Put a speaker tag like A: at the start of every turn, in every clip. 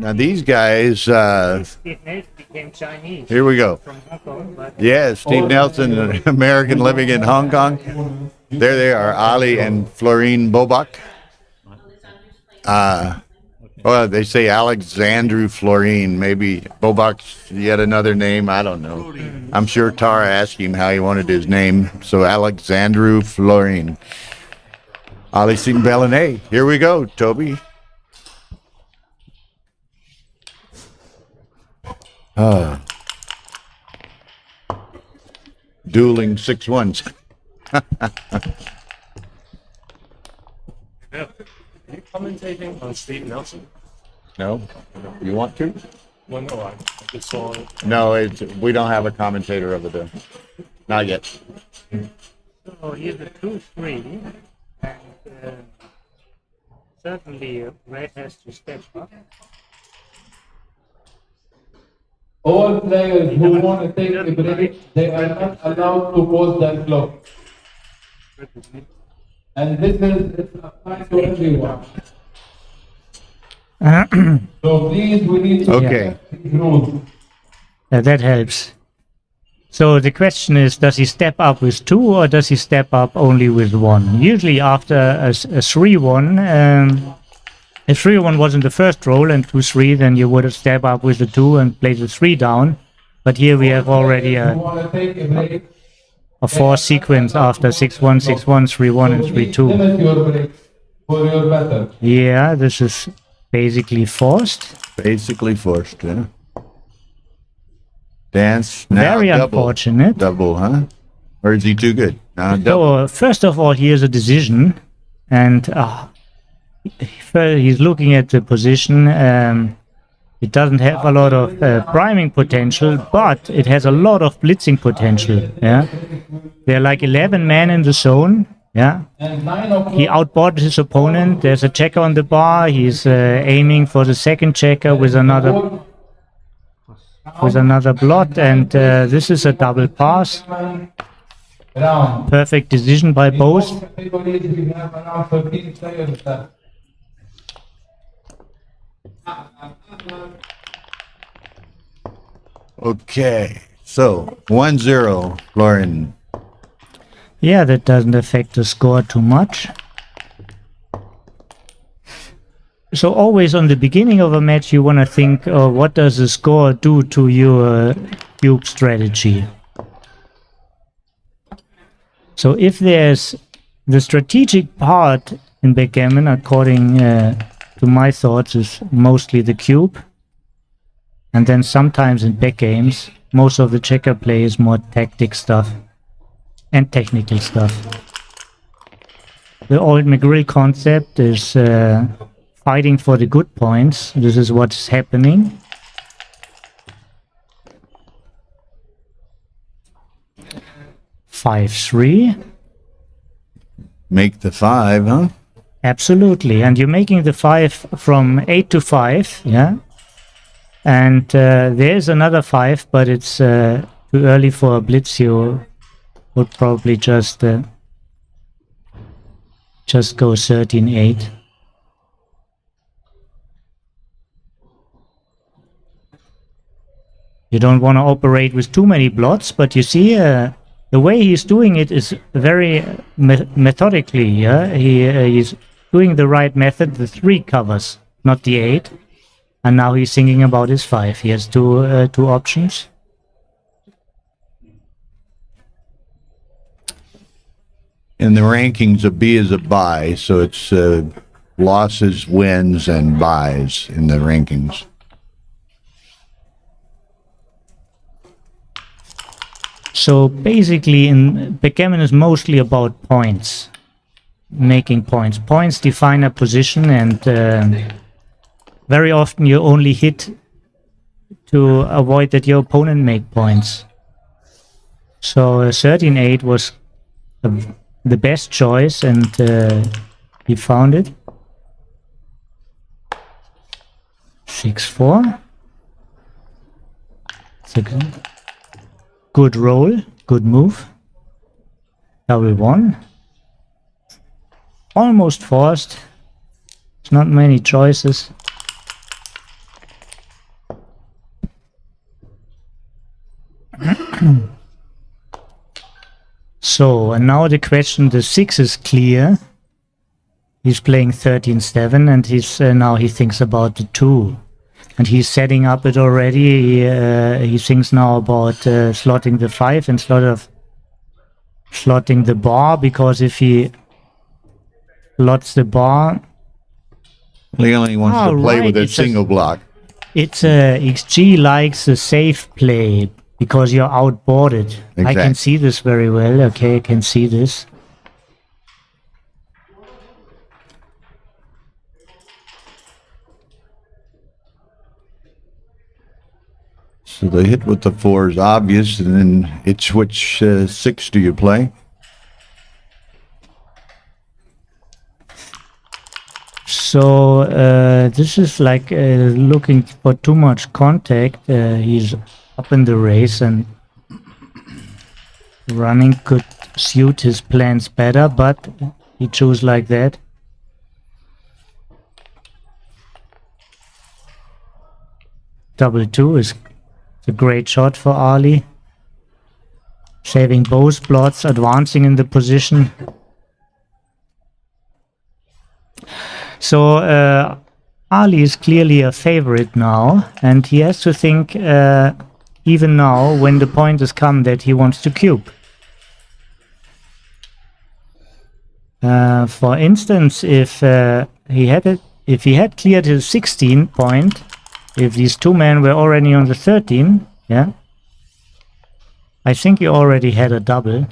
A: Now these guys,
B: Steve Nelson became Chinese
A: here we go.
B: from Hong Kong, but
A: Yeah, Steve Nelson, an American living in Hong Kong. There they are, Ali and Florin Bobak. Well, they say Alexandru Florin. Maybe Bobak's yet another name. I don't know. I'm sure Tara asked him how he wanted his name. So Alexandru Florin. Ali Singh Belene. Here we go, Toby. Dueling 6-1s.
C: Are you commentating on Steve Nelson?
A: No? You want to?
C: Well, no, I just saw it.
A: No, we don't have a commentator over there. Not yet.
B: so here's a 2-3, and certainly Red has to step up.
D: All players who want to take a break, they are not allowed to pause their clock. And this is applied to everyone. So please, we need to
A: Okay.
D: these rules.
B: That helps. So the question is, does he step up with 2 or does he step up only with 1? Usually after a 3-1, if 3-1 was in the first roll and 2-3, then you would have stepped up with the 2 and played the 3 down. But here we have already
D: Who want to take a break,
B: a 4 sequence after 6-1, 6-1, 3-1 and
D: please
B: 3-2.
D: limit your breaks for your better.
B: Yeah, this is basically forced.
A: Basically forced, yeah. Dance. Now
B: Very
A: double.
B: unfortunate.
A: Double, huh? Or is he too good? Now double.
B: So first of all, here's a decision, and he's looking at the position. It doesn't have a lot of priming potential, but it has a lot of blitzing potential. Yeah, there are like 11 men in the zone. Yeah,
D: And 9 o'clock.
B: he outboarded his opponent. There's a checker on the bar. He's aiming for the second checker with another blot, and this is a double pass.
D: Round.
B: Perfect decision by both.
D: Categories, we have around 13 players left.
A: Okay. So 1-0, Florin.
B: Yeah, that doesn't affect the score too much. So always on the beginning of a match you want to think, what does the score do to your cube strategy? So if there's the strategic part in backgammon, according to my thoughts, is mostly the cube. And then sometimes in back games, most of the checker play is more tactic stuff and technical stuff. The old McGrill concept is fighting for the good points. This is what's happening. Five, 3.
A: Make the 5, huh?
B: Absolutely. And you're making the 5 from 8 to 5, yeah? And there's another 5, but it's too early for a blitz. You would probably just go 13-8. You don't want to operate with too many blots, but you see the way he's doing it is very methodically. Yeah, he's doing the right method. The 3 covers, not the 8. And now he's thinking about his 5. He has two options.
A: In the rankings, a B is a bye, so it's losses, wins, and buys in the rankings.
B: So basically, in backgammon is mostly about points, making points. Points define a position, and very often you only hit to avoid that your opponent make points. So 13-8 was the best choice, and he found it. 6-4. Second. Good roll, good move. Double 1. Almost forced. It's not many choices. So, and now the question, the 6 is clear. He's playing 13-7, and now he thinks about the 2. And he's setting up it already. He thinks now about slotting the 5 instead of slotting the bar, because if he slots the bar...
A: He only wants to play
B: right,
A: with a
B: it's
A: single block.
B: It's XG likes a safe play because you're outboarded. I can
A: Exactly.
B: see this very well. Okay, I can see this.
A: So the hit with the 4 is obvious, and then it's which 6 do you play?
B: So this is like looking for too much contact. He's up in the race, and running could suit his plans better, but he chose like that. Double 2 is a great shot for Ali. Saving both plots, advancing in the position. So Ali is clearly a favorite now, and he has to think even now when the point has come that he wants to cube. For instance, if he had cleared his 16 point, if these 2 men were already on the 13, yeah, I think he already had a double.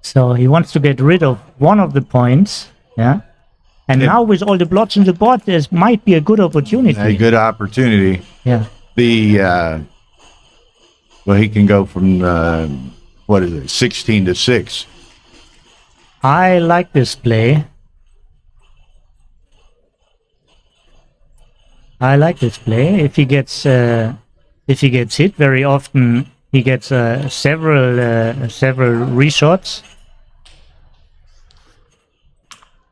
B: So he wants to get rid of one of the points, yeah. And now with all the blots on the board, there might be a good opportunity.
A: A good opportunity.
B: Yeah.
A: Well, he can go from, 16 to 6.
B: I like this play. If he gets hit very often, he gets several reshots.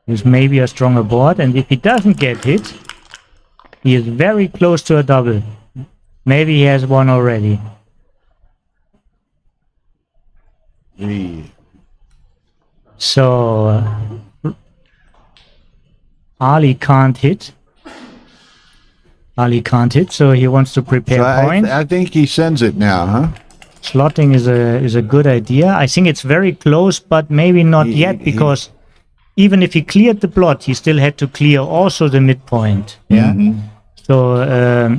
B: There's maybe a stronger board, and if he doesn't get hit, he is very close to a double. Maybe he has one already. So Ali can't hit. So he wants to prepare points.
A: I think he sends it now, huh?
B: Slotting is a good idea. I think it's very close, but maybe not yet, because even if he cleared the plot, he still had to clear also the midpoint. Yeah.
A: Mm-hmm.
B: So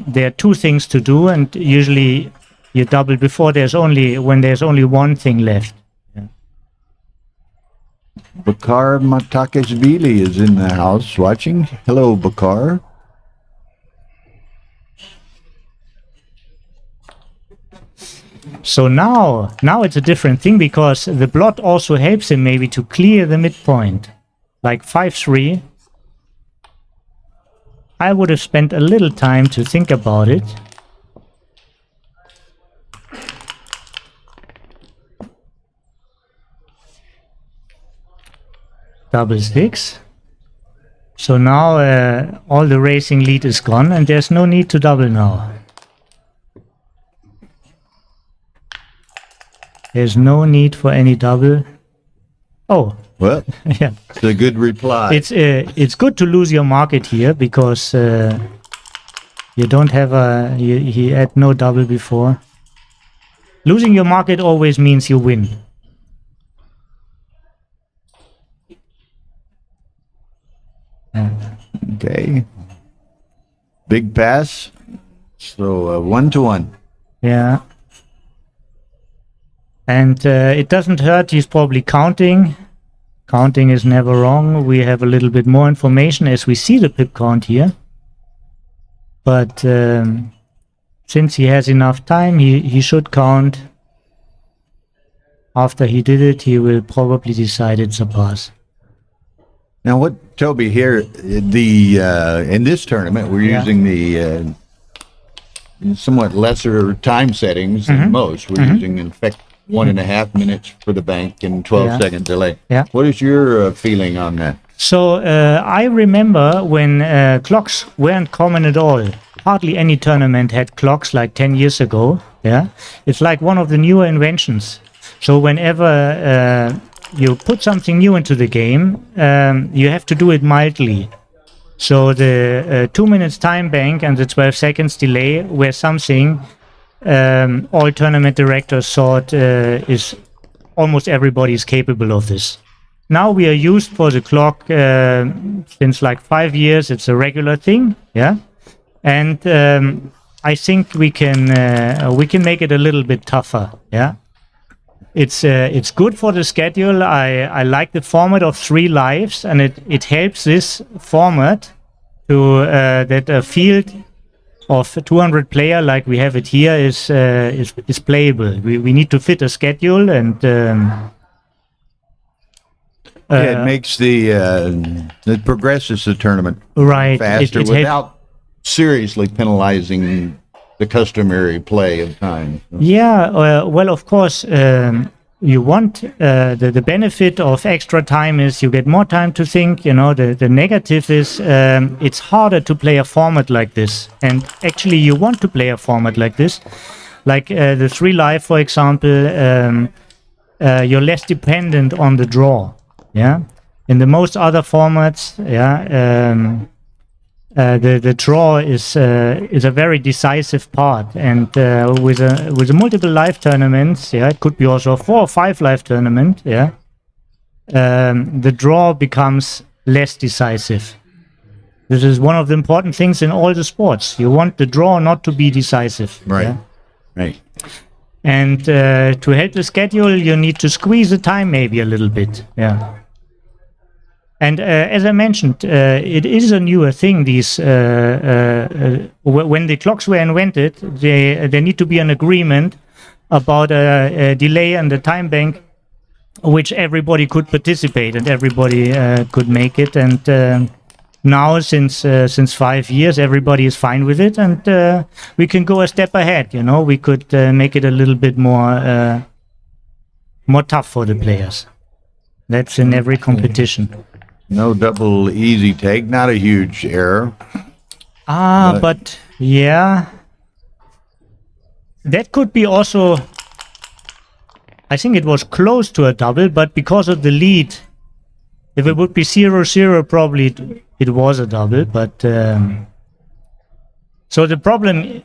B: there are 2 things to do, and usually you double before when there's only one thing left. Yeah.
A: Bakar Matakashvili is in the house watching. Hello, Bakar.
B: So now it's a different thing, because the blot also helps him maybe to clear the midpoint. Like 5-3. I would have spent a little time to think about it. Double 6. So now all the racing lead is gone, and there's no need to double now. There's no need for any double. Oh.
A: Well,
B: yeah.
A: it's a good reply.
B: It's good to lose your market here, because you don't have he had no double before. Losing your market always means you win.
A: Okay. Big pass. So 1-1.
B: Yeah. And it doesn't hurt. He's probably counting. Counting is never wrong. We have a little bit more information as we see the pip count here. But since he has enough time, he should count. After he did it, he will probably decide it's a pass.
A: Now, what, Toby, here, in this tournament, we're using the somewhat lesser time settings than most. We're using, in fact, 1.5 minutes for the bank and 12-second delay.
B: Yeah.
A: What is your feeling on that?
B: So I remember when clocks weren't common at all. Hardly any tournament had clocks like 10 years ago. Yeah, it's like one of the newer inventions. So whenever you put something new into the game, you have to do it mildly. So the 2 minutes time bank and the 12 seconds delay were something all tournament directors thought is almost everybody is capable of this. Now we are used for the clock since like 5 years. It's a regular thing, yeah. And I think we can make it a little bit tougher, yeah. It's good for the schedule. I like the format of 3 lives, and it helps this format to that a field of 200 player like we have it here is playable. We need to fit a schedule, and
A: it makes it progresses the tournament
B: right
A: faster
B: it
A: without seriously penalizing the customary play of time.
B: Yeah, well, of course, you want the benefit of extra time is you get more time to think. You know, the negative is it's harder to play a format like this. And actually, you want to play a format like this, like the 3 live, for example. You're less dependent on the draw. Yeah, in the most other formats, yeah. The draw is a very decisive part, and with a multiple live tournaments, yeah, it could be also a 4 or 5 live tournament, yeah. The draw becomes less decisive. This is one of the important things in all the sports. You want the draw not to be decisive,
A: Right,
B: yeah?
A: right.
B: And to help the schedule, you need to squeeze the time maybe a little bit, yeah. And as I mentioned, it is a newer thing. These when the clocks were invented, there need to be an agreement about a delay and the time bank, which everybody could participate and everybody could make it. And now, since 5 years, everybody is fine with it, and we can go a step ahead. You know, we could make it a little bit more tough for the players. That's in every competition.
A: No double easy take, not a huge error.
B: But yeah, that could be also, I think it was close to a double, but because of the lead, if it would be 0-0, probably it was a double, but so the problem,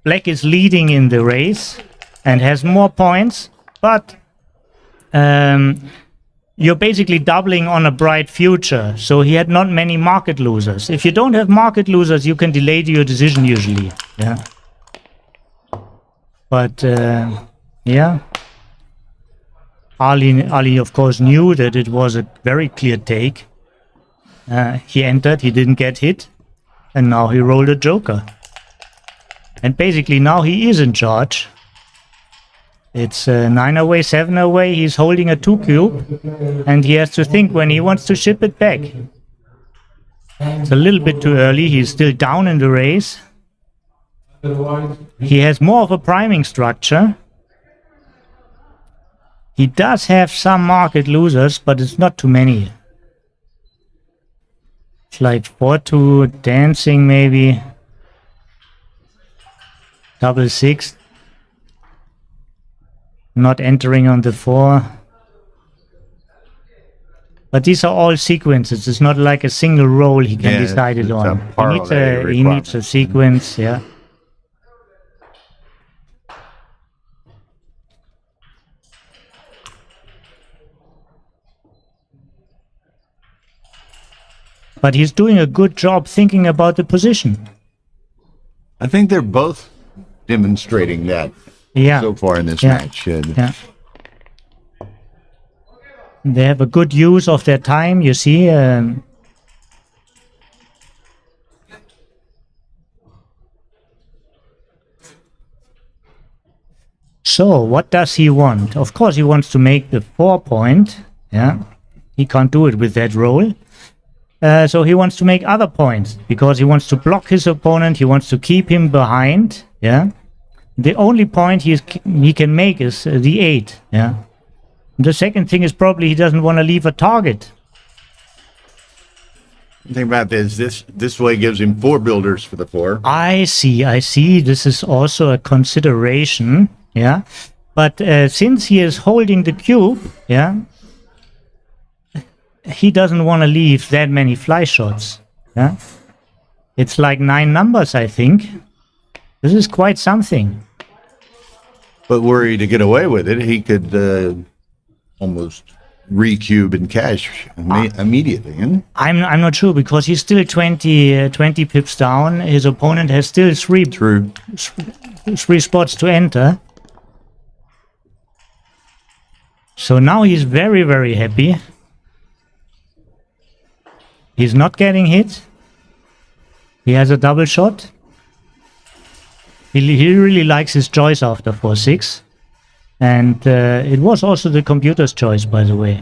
B: Black is leading in the race and has more points, but you're basically doubling on a bright future. So he had not many market losers. If you don't have market losers, you can delay your decision usually. Yeah. But yeah. Ali, of course, knew that it was a very clear take. He entered, he didn't get hit, and now he rolled a joker. And basically now he is in charge. It's 9 away, 7 away. He's holding a 2 cube, and he has to think when he wants to ship it back. It's a little bit too early. He's still down in the race. He has more of a priming structure. He does have some market losers, but it's not too many. It's like 4-2, dancing maybe. Double 6. Not entering on the 4. But these are all sequences. It's not like a single roll he can decide it on. He needs a sequence, yeah. But he's doing a good job thinking about the position.
A: I think they're both demonstrating that.
B: Yeah.
A: So far in this
B: Yeah.
A: match.
B: Yeah. They have a good use of their time, you see. So, what does he want? Of course, he wants to make the 4 point. Yeah. He can't do it with that roll. So he wants to make other points because he wants to block his opponent. He wants to keep him behind. Yeah. The only point he can make is the 8. Yeah. The second thing is probably he doesn't want to leave a target.
A: Think about this. This way gives him 4 builders for the 4.
B: I see. This is also a consideration, yeah. But since he is holding the cube, yeah, he doesn't want to leave that many fly shots, yeah. It's like 9 numbers, I think. This is quite something.
A: But were he to get away with it, he could almost recube and cash immediately. Huh?
B: I'm not sure because he's still 20 pips down. His opponent has still 3 spots to enter. So now he's very, very happy. He's not getting hit. He has a double shot. He really likes his choice after 4-6. And it was also the computer's choice, by the way.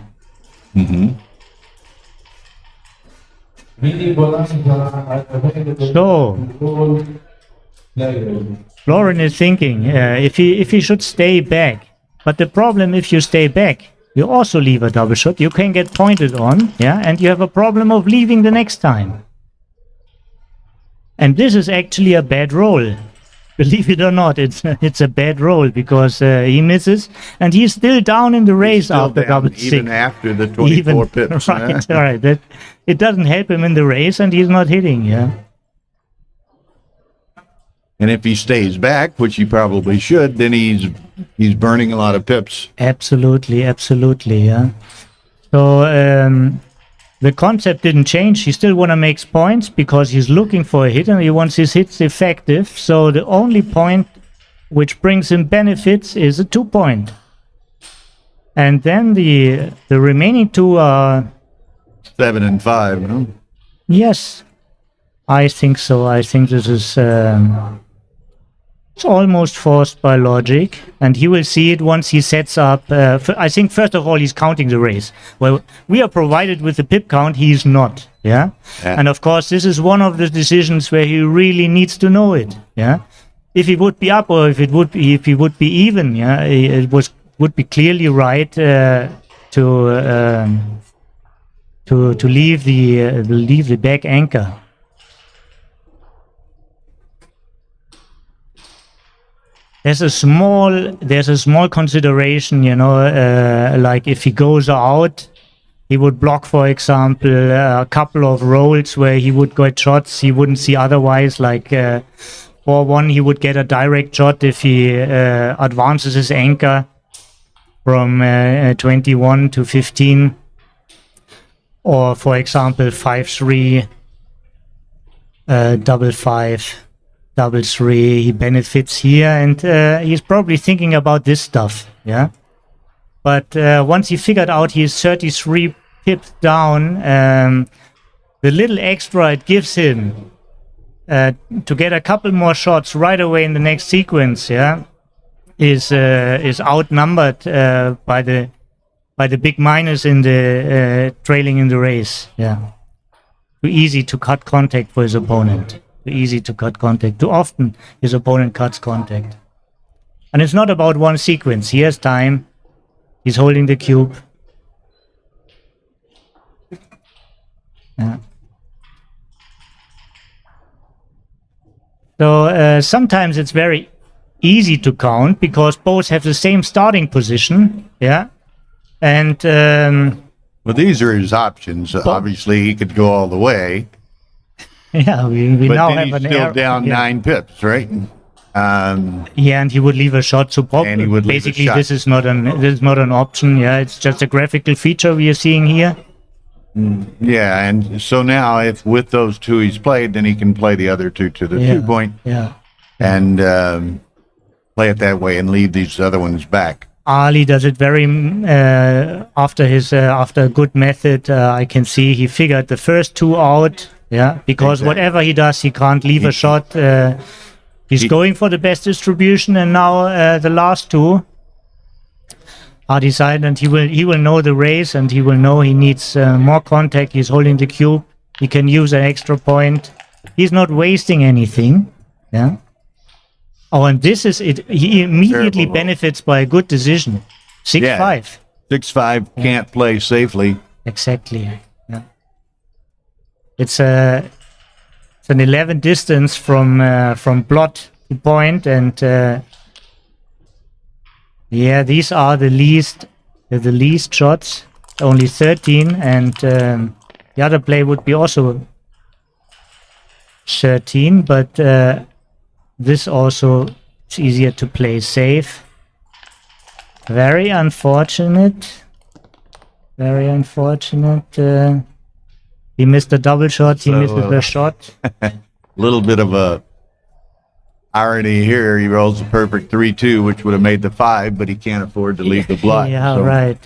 A: Mm-hmm.
B: So, Florin is thinking if he should stay back. But the problem, if you stay back, you also leave a double shot. You can get pointed on, yeah, and you have a problem of leaving the next time. And this is actually a bad roll. Believe it or not, it's a bad roll because he misses, and he's still down in the race after double 6.
A: Even after the 24 pips.
B: Right, all right. It doesn't help him in the race, and he's not hitting, yeah.
A: And if he stays back, which he probably should, then he's burning a lot of pips.
B: Absolutely, yeah. So the concept didn't change. He still want to make points because he's looking for a hit and he wants his hits effective. So the only point which brings him benefits is a 2-point. And then the remaining 2 are
A: 7 and 5. Huh?
B: Yes, I think so. I think this is it's almost forced by logic, and he will see it once he sets up. I think first of all he's counting the race. Well, we are provided with the pip count. He is not. Yeah, and of course this is one of the decisions where he really needs to know it. Yeah, if he would be up or if he would be even. Yeah, it would be clearly right to leave the back anchor. There's a small consideration, you know, like if he goes out, he would block, for example, a couple of rolls where he would get shots he wouldn't see otherwise, like 4-1, he would get a direct shot if he advances his anchor from 21 to 15, or for example 5-3, double 5. Double 3, he benefits here, and he's probably thinking about this stuff, yeah. But once he figured out he's 33 pips down, the little extra it gives him to get a couple more shots right away in the next sequence, yeah, is outnumbered by the big minus in the trailing in the race, yeah. Too easy to cut contact for his opponent. Too easy to cut contact. Too often his opponent cuts contact. And it's not about one sequence. He has time. He's holding the cube. Yeah. So sometimes it's very easy to count because both have the same starting position. Yeah. And
A: well, these are his options. Obviously, he could go all the way.
B: Yeah, we
A: but
B: now
A: then
B: have
A: he's
B: an
A: still
B: error.
A: down 9 pips, right?
B: Yeah, and he would leave a shot. So basically, this is not an option. Yeah, it's just a graphical feature we are seeing here.
A: Yeah, and so now if with those 2 he's played, then he can play the other 2 to the 2-point.
B: Yeah.
A: And play it that way and leave these other ones back.
B: Ali does it very after a good method. I can see he figured the first 2 out. Yeah, because
A: exactly.
B: Whatever he does, he can't leave a shot. He's going for the best distribution, and now the last 2 are decided, and he will know the race, and he will know he needs more contact. He's holding the cube. He can use an extra point. He's not wasting anything. Yeah. Oh, and this is it. He immediately benefits by a good decision. 6-5.
A: 6-5 can't play safely.
B: Exactly. Yeah. it's an 11 distance from blot to point, and yeah, these are the least shots, only 13, and the other play would be also 13, but this also is easier to play safe. Very unfortunate. Very unfortunate. He missed a double shot. He misses a shot.
A: Little bit of a irony here. He rolls a perfect 3-2, which would have made the 5, but he can't afford to leave the blot.
B: Yeah,
A: so.
B: right.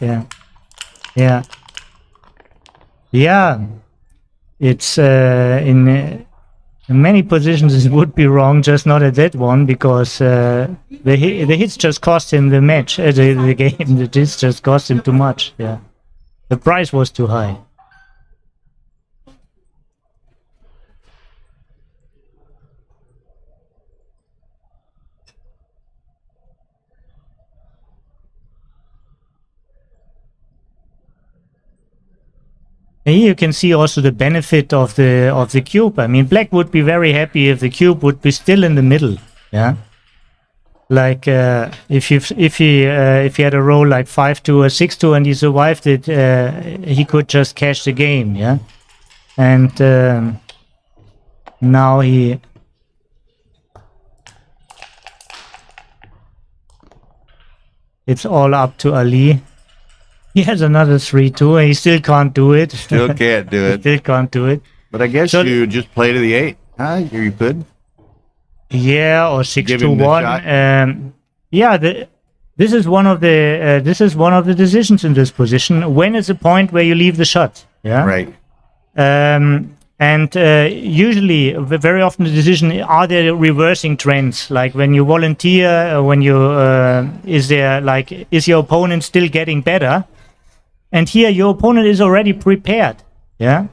B: Yeah. It's in many positions it would be wrong, just not at that one, because the hits just cost him the match, the game. The hits just cost him too much. Yeah, the price was too high. And here you can see also the benefit of the cube. I mean, black would be very happy if the cube would be still in the middle. Yeah, like if he had a roll like 5-2 or 6-2 and he survived it, he could just cash the game. Yeah, and now it's all up to Ali. He has another 3-2 and he still can't do it.
A: Still can't do it.
B: Still can't do it.
A: But I guess you just play to the 8. Huh? You could.
B: Yeah, or 6-1.
A: Yeah,
B: this is one of the decisions in this position. When is the point where you leave the shot? Yeah.
A: right.
B: And usually, very often, the decision: are there reversing trends? Like when you volunteer, when you is your opponent still getting better? And here, your opponent is already prepared. Yeah,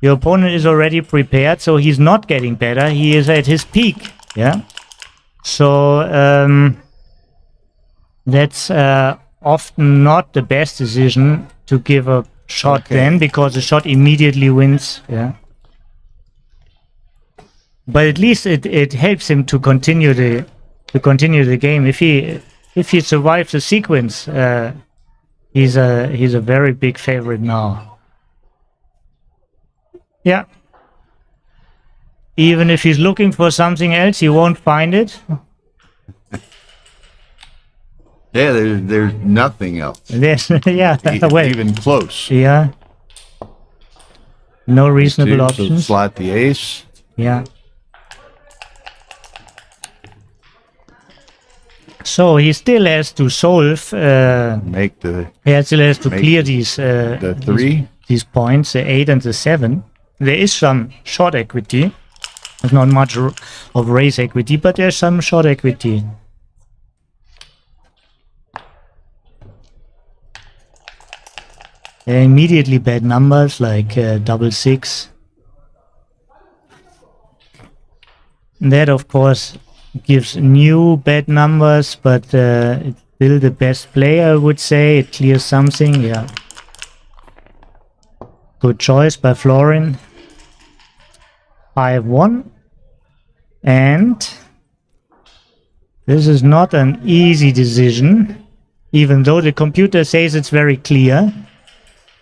B: your opponent is already prepared, so he's not getting better. He is at his peak. Yeah, so that's often not the best decision to give a shot then, because the shot immediately wins. Yeah, but at least it helps him to continue the game. If he survives the sequence, he's a very big favorite now. Yeah. Even if he's looking for something else, he won't find it.
A: Yeah, there's nothing else.
B: Even
A: close.
B: Yeah. No reasonable options.
A: So slot the ace.
B: Yeah. So he still has to solve.
A: Make the.
B: He still has to clear these.
A: The 3.
B: These points, the 8 and the 7. There is some short equity. There's not much of raise equity, but there's some short equity. Immediately bad numbers like 6. That of course gives new bad numbers, but it's still the best play, I would say. It clears something. Yeah, good choice by Florin. 5-1, and this is not an easy decision, even though the computer says it's very clear.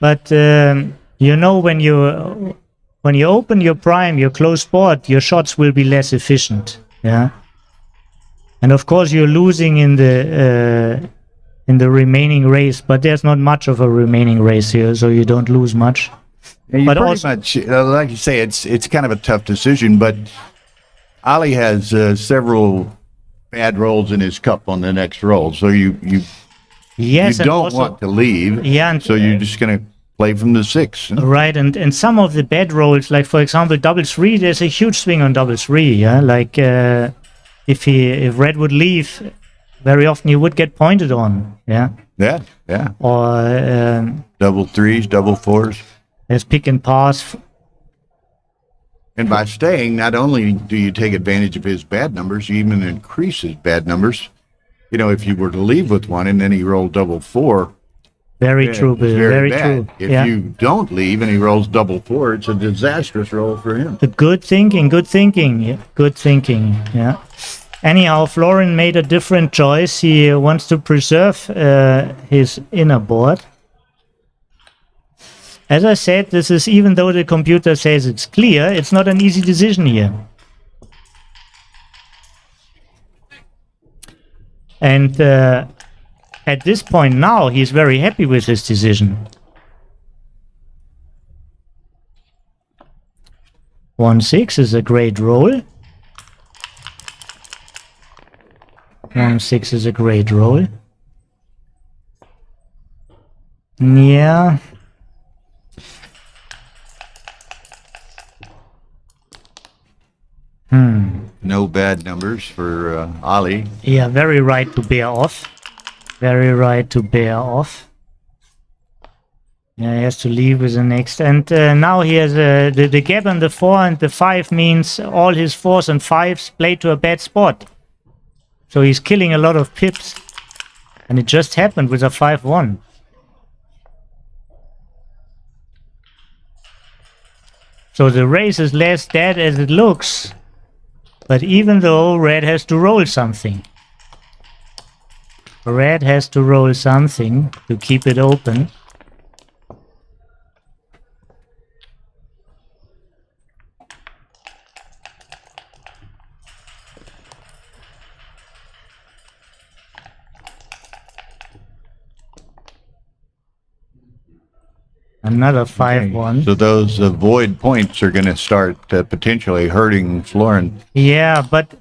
B: But you know, when you open your prime, your closed board, your shots will be less efficient. Yeah, and of course you're losing in the remaining race, but there's not much of a remaining race here, so you don't lose much.
A: Yeah,
B: but
A: pretty
B: also,
A: much, like you say, it's kind of a tough decision. But Ali has several bad rolls in his cup on the next roll, so you don't
B: also
A: want to leave.
B: Yeah, and,
A: so you're just going to play from the 6.
B: Right, and some of the bad rolls, like for example double 3, there's a huge swing on double 3. Yeah, like if red would leave, very often he would get pointed on. Yeah. Or
A: double 3s, double 4s.
B: There's pick and pass.
A: And by staying, not only do you take advantage of his bad numbers, you even increase his bad numbers. You know, if you were to leave with one and then he rolled double 4,
B: Very
A: Yeah,
B: true,
A: it's
B: Bill. Very
A: bad.
B: true.
A: If
B: Yeah.
A: you don't leave and he rolls double four, it's a disastrous roll for him.
B: Good thinking, good thinking, yeah, good thinking. Yeah. Anyhow, Florin made a different choice. He wants to preserve his inner board. As I said, this is, even though the computer says it's clear, it's not an easy decision here. And at this point now, he's very happy with his decision. 1-6 is a great roll. 1-6 is a great roll. Yeah.
A: No bad numbers for Ali.
B: Yeah, very right to bear off. Very right to bear off. Yeah, he has to leave with the next. And now he has the gap on the 4 and the 5 means all his 4s and 5s play to a bad spot. So he's killing a lot of pips. And it just happened with a 5-1. So the race is less dead as it looks. But even though Red has to roll something. Red has to roll something to keep it open. Another 5-1.
A: So those void points are going to start potentially hurting Florin.
B: Yeah, but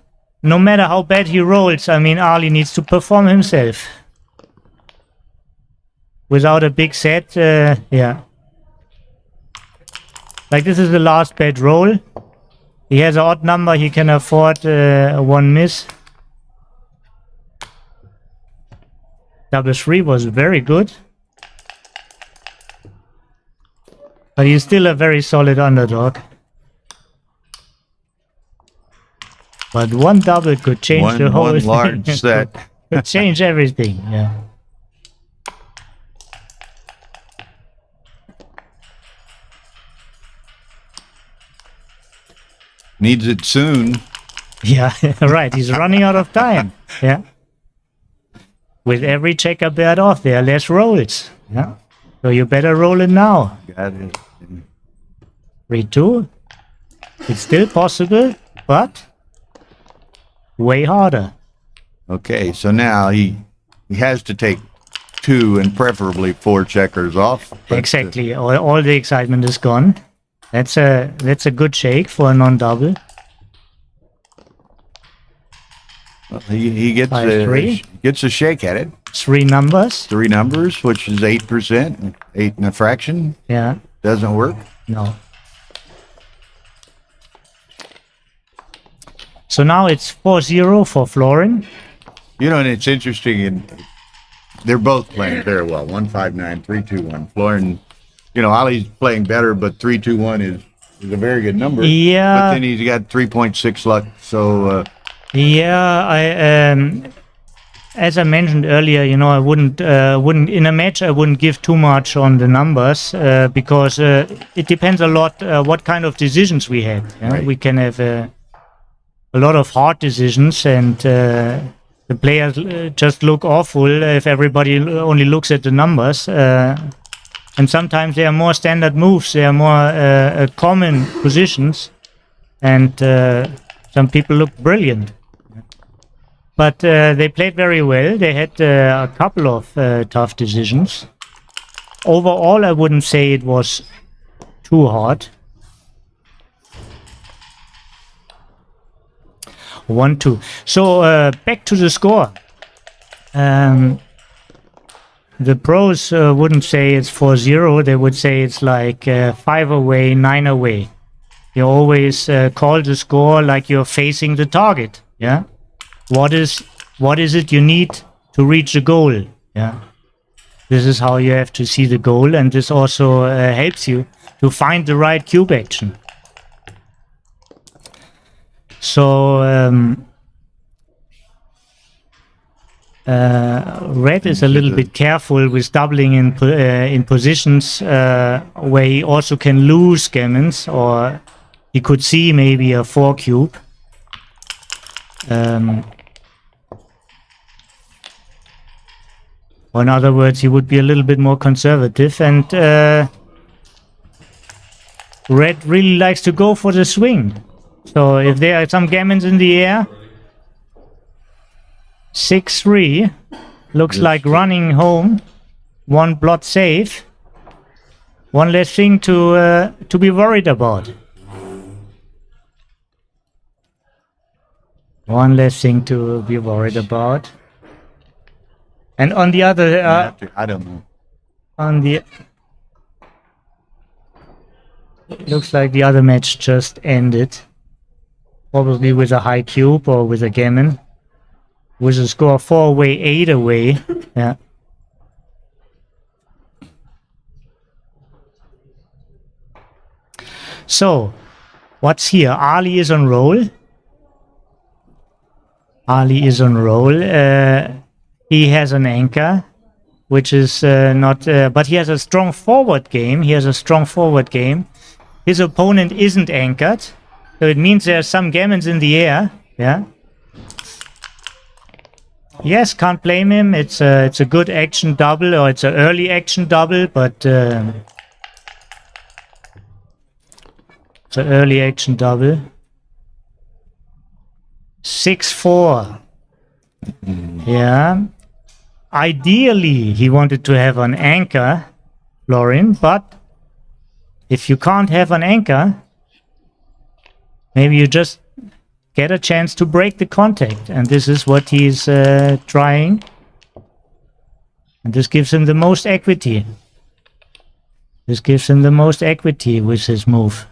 B: no matter how bad he rolls, I mean, Ali needs to perform himself. Without a big set, yeah. Like, this is the last bad roll. He has an odd number, he can afford one miss. Double 3 was very good. But he's still a very solid underdog. But one double could change the whole
A: one
B: thing.
A: large set.
B: Could change everything, yeah.
A: Needs it soon.
B: Yeah, right. He's running out of time. Yeah. With every checker bet off, there are less rolls. Yeah. So you better roll it now.
A: Got it.
B: 3-2. It's still possible, but way harder.
A: Okay, so now he has to take 2 and preferably 4 checkers off. but,
B: Exactly. All the excitement is gone. That's a good shake for a non-double.
A: he gets
B: 5-3.
A: gets a shake at it.
B: 3 numbers.
A: 3 numbers, which is 8%, 8 and a fraction.
B: Yeah.
A: Doesn't work.
B: No. So now it's 4-0 for Florin.
A: You know, and it's interesting, and they're both playing very well. 1-5-9, 3-2-1. Florin, you know, Ali's playing better, but 3-2-1 is a very good number.
B: Yeah.
A: But then he's got 3.6 luck, so
B: Yeah, as I mentioned earlier, you know, I wouldn't in a match I wouldn't give too much on the numbers because it depends a lot what kind of decisions we had. You know?
A: Right.
B: We can have a lot of hard decisions, and the players just look awful if everybody only looks at the numbers. And sometimes they are more standard moves, they are more common positions, and some people look brilliant. But they played very well. They had a couple of tough decisions. Overall, I wouldn't say it was too hard. 1-2. So back to the score. The pros wouldn't say it's 4-0. They would say it's like 5 away, 9 away. You always call the score like you're facing the target. Yeah. What is it you need to reach the goal? Yeah. This is how you have to see the goal, and this also helps you to find the right cube action. So Red is a little bit careful with doubling in positions where he also can lose gammons, or he could see maybe a 4 cube. Or in other words, he would be a little bit more conservative, and Red really likes to go for the swing. So if there are some gammons in the air, 6-3 looks like running home. 1 blot save. One less thing to be worried about. One less thing to be worried about. And on the other,
A: I don't know.
B: on the, looks like the other match just ended. Probably with a high cube or with a gammon. With a score 4 away, 8 away. Yeah. So, what's here? Ali is on roll. Ali is on roll. He has an anchor, which is not... but he has a strong forward game. His opponent isn't anchored. So it means there are some gammons in the air. Yeah. Yes, can't blame him. It's a good action double, or it's an early action double, but... it's an early action double. 6-4. Yeah. Ideally, he wanted to have an anchor, Florin, but if you can't have an anchor, maybe you just get a chance to break the contact, and this is what he's trying. And this gives him the most equity. This gives him the most equity with his move.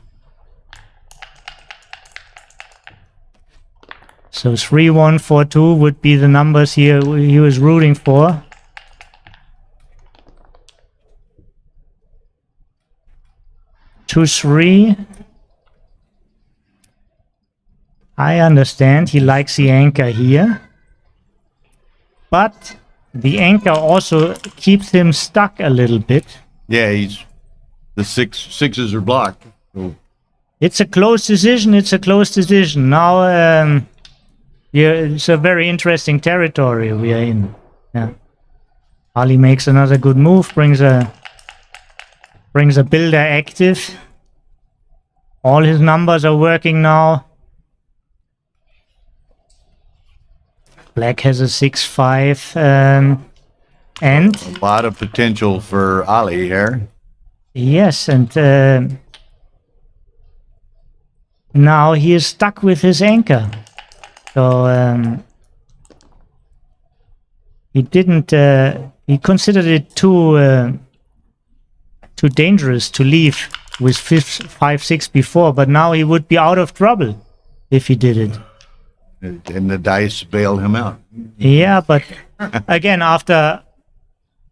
B: So 3-1, 4-2 would be the numbers here he was rooting for. Two, 3. I understand he likes the anchor here. But the anchor also keeps him stuck a little bit.
A: Yeah, the sixes are blocked. So.
B: It's a close decision. Now, yeah, it's a very interesting territory we are in. Yeah. Ali makes another good move, brings a builder active. All his numbers are working now. Black has a 6-5, and
A: A lot of potential for Ali here.
B: yes, and now he is stuck with his anchor. So he didn't. He considered it too dangerous to leave with 5-6 before, but now he would be out of trouble if he did it.
A: And the dice bailed him out.
B: Yeah, but again, after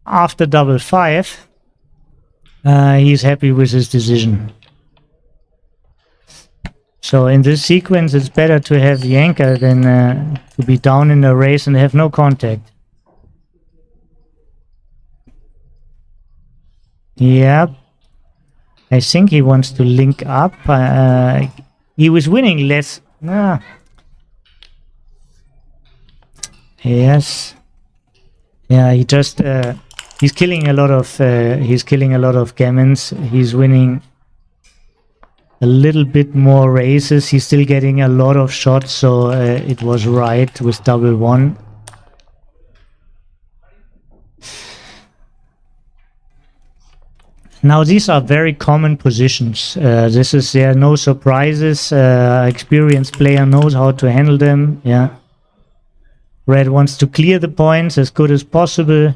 B: double 5, he's happy with his decision. So in this sequence, it's better to have the anchor than to be down in the race and have no contact. Yeah, I think he wants to link up. He was winning less. Yes. Yeah, he just he's killing a lot of gammons. He's winning a little bit more races. He's still getting a lot of shots, so it was right with double 1. Now these are very common positions. There are no surprises. Experienced player knows how to handle them. Yeah. Red wants to clear the points as good as possible.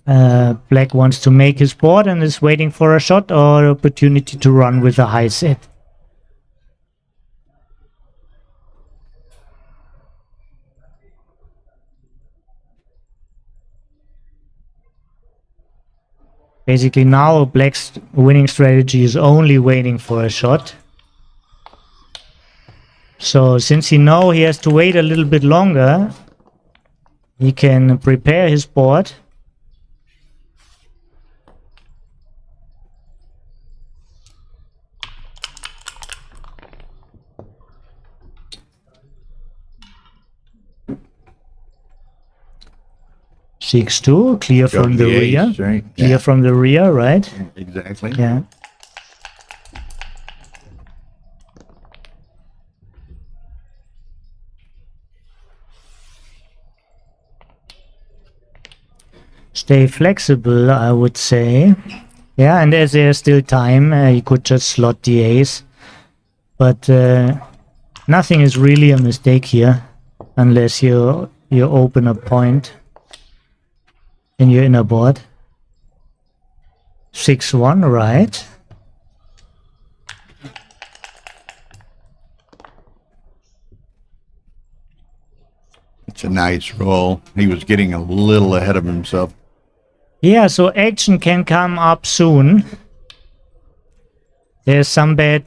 B: Black wants to make his board and is waiting for a shot or opportunity to run with a high set. Basically now Black's winning strategy is only waiting for a shot. So since he knows he has to wait a little bit longer, he can prepare his board. Six-two, clear
A: Go
B: from
A: to
B: the rear.
A: ace, right?
B: Clear
A: Yeah,
B: from the rear, right?
A: exactly.
B: Yeah. Stay flexible, I would say. Yeah, and as there's still time, you could just slot the ace. But nothing is really a mistake here, unless you open a point in your inner board. 6-1, right?
A: It's a nice roll. He was getting a little ahead of himself.
B: Yeah, so action can come up soon. There's some bad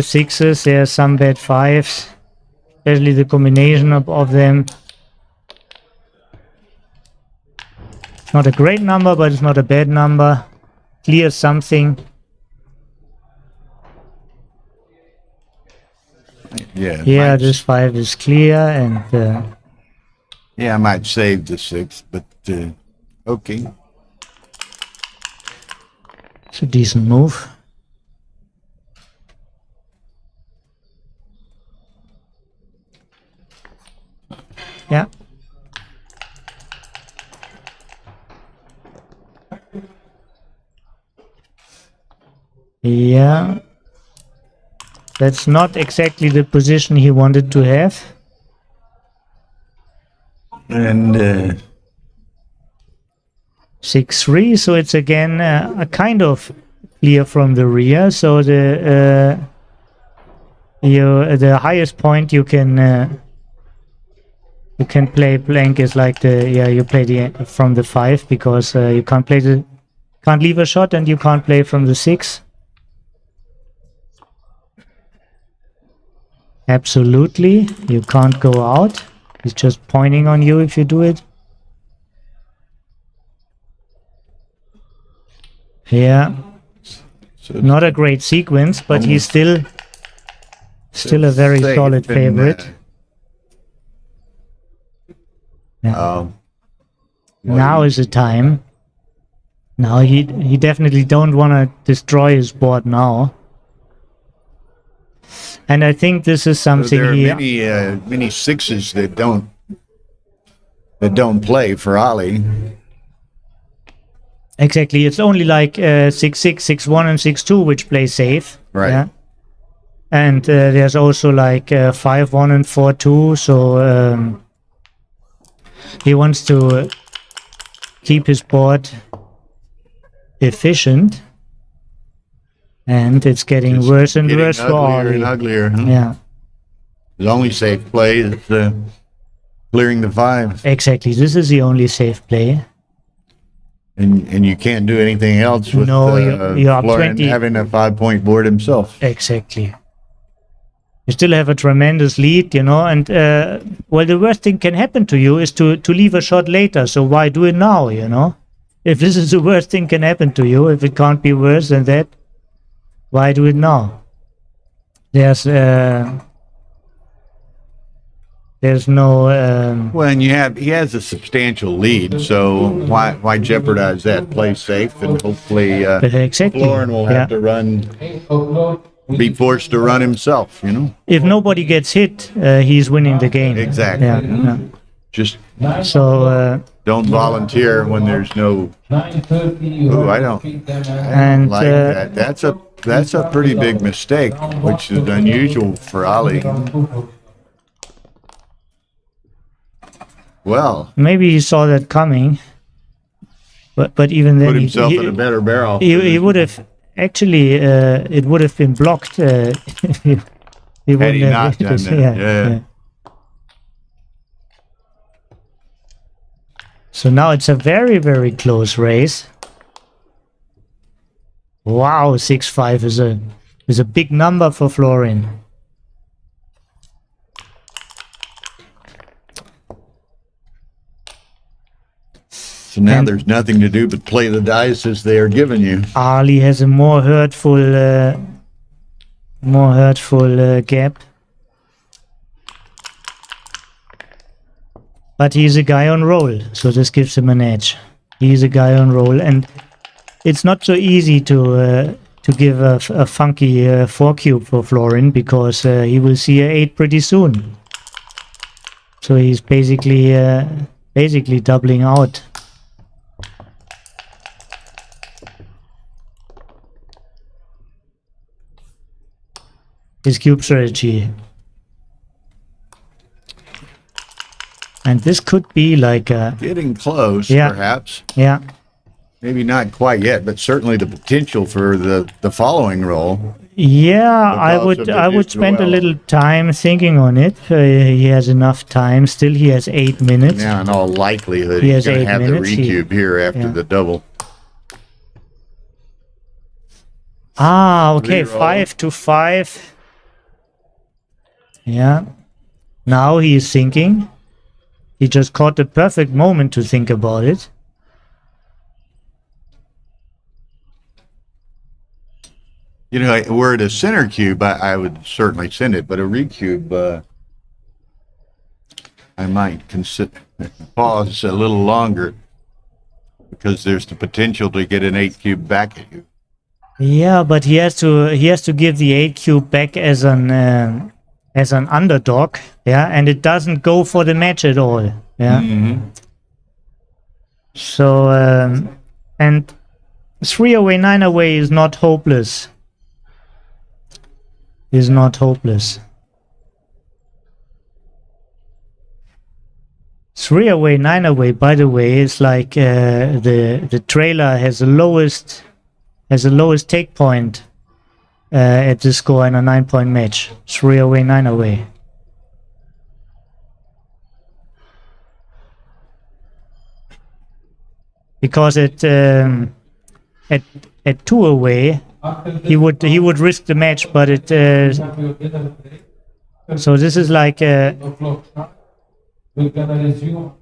B: sixes, there's some bad fives, especially the combination of them. It's not a great number, but it's not a bad number. Clear something.
A: Yeah.
B: Yeah,
A: might-
B: this 5 is clear, and
A: Yeah, I might save the 6, but okay.
B: it's a decent move. Yeah. Yeah. That's not exactly the position he wanted to have.
A: And
B: 6-3, so it's again a kind of clear from the rear. So the highest point you can play blank is like you play from the 5, because you can't leave a shot, and you can't play from the 6. Absolutely, you can't go out. He's just pointing on you if you do it. Yeah,
A: so
B: not a great sequence, but he's still a very
A: safe
B: solid
A: and,
B: favorite. Now is the time. Now he definitely don't want to destroy his board now. And I think this is something
A: there are
B: he
A: many 6s that don't play for Ali.
B: exactly. It's only like 6-6, 6-1, and 6-2 which play safe.
A: Right.
B: Yeah. And there's also like 5-1 and 4-2. So he wants to keep his board efficient. And it's getting
A: Just
B: worse and
A: getting
B: worse for
A: uglier and
B: Ali.
A: uglier. Huh?
B: Yeah,
A: The only safe play is clearing the 5,
B: exactly. This is the only safe play.
A: and you can't do anything else with
B: No, you're up
A: Florin
B: 20.
A: having a 5-point board himself.
B: Exactly. You still have a tremendous lead, and well, the worst thing can happen to you is to leave a shot later. So why do it now? If this is the worst thing can happen to you, if it can't be worse than that, why do it now? There's no
A: Well, and he has a substantial lead, so why jeopardize that? Play safe, and hopefully
B: exactly.
A: Florin will have to be forced to run himself.
B: If nobody gets hit, he's winning the game.
A: Exactly.
B: Yeah.
A: Just
B: So
A: don't volunteer when there's no.
D: 9:30.
A: Ooh, I don't
B: and
A: like that. That's a pretty big mistake, which is unusual for Ali. Well,
B: maybe he saw that coming, but even then
A: put himself in a better barrel.
B: he would have actually it would have been blocked. He wouldn't
A: he
B: have
A: not
B: hit
A: done
B: it.
A: that, yeah.
B: So now it's a very, very close race. Wow, 6-5 is a big number for Florin.
A: So now
B: And-
A: there's nothing to do but play the dice as they are given you.
B: Ali has a more hurtful gap. But he's a guy on roll, so this gives him an edge. He's a guy on roll, and it's not so easy to give a funky 4 cube for Florin, because he will see a 8 pretty soon. So he's basically doubling out. His cube strategy. And this could be like a,
A: Getting close,
B: Yeah.
A: perhaps.
B: yeah,
A: Maybe not quite yet, but certainly the potential for the following roll.
B: yeah. I
A: Because
B: would
A: of the
B: I would spend a
A: dual.
B: little time thinking on it. He has enough time. Still, he has 8 minutes.
A: Now, in all likelihood,
B: He
A: he's
B: has
A: going
B: 8
A: to have
B: minutes.
A: the recube here after
B: yeah.
A: the double.
B: Ah, okay,
A: Reroll.
B: 5 to 5. Yeah. Now he is thinking. He just caught the perfect moment to think about it.
A: You know, were it a center cube, I would certainly send it, but a recube, I might consider pause a little longer because there's the potential to get an 8 cube back at you.
B: Yeah, but he has to give the 8 cube back as an underdog. Yeah, and it doesn't go for the match at all. Yeah. So and 3 away, 9 away is not hopeless. Is not hopeless. 3 away, 9 away, by the way, is like the trailer has the lowest take point at the score in a 9-point match. 3 away, 9 away. Because at 2 away he would risk the match, but it so this is like
D: The clock starts. We're gonna resume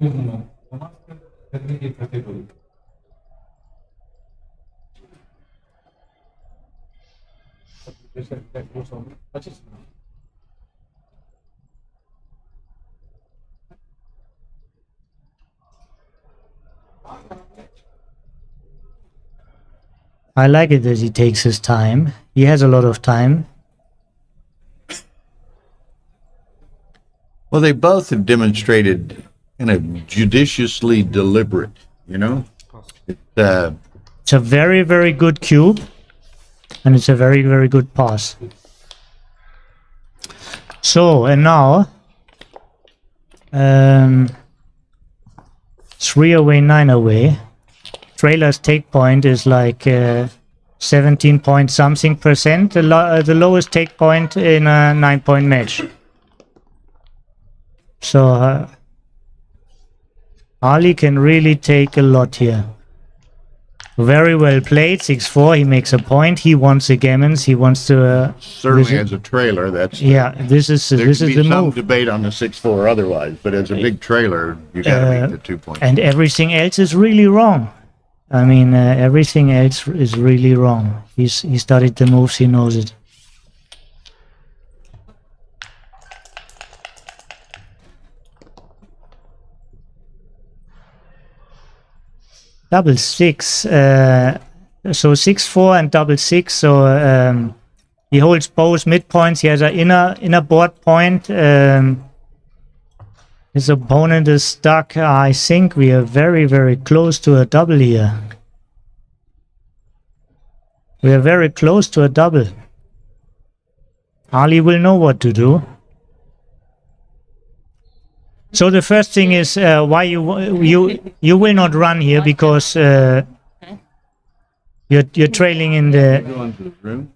D: in 2 moments. The master technique category.
B: I like it that he takes his time. He has a lot of time.
A: Well, they both have demonstrated kind of judiciously deliberate, you know?
B: It's a very, very good cube, and it's a very, very good pass. So, and now 3 away, 9 away. Trailer's take point is like 17 point something percent, the lowest take point in a 9-point match. So Ali can really take a lot here. Very well played, 6-4. He makes a point. He wants the gammons. He wants to.
A: Certainly as a trailer, that's...
B: Yeah, this is
A: There
B: this
A: could
B: is
A: be
B: the
A: some
B: move.
A: debate on the 6-4 otherwise, but as a big trailer, you got to make the 2 points.
B: And everything else is really wrong. I mean, everything else is really wrong. He studied the moves. He knows it. Double 6. So 6-4 and double 6. So he holds both midpoints. He has an inner board point. His opponent is stuck. I think we are very, very close to a double here. We are very close to a double. Ali will know what to do. So the first thing is why you will not run here, because you're trailing in the.
A: Go into the room.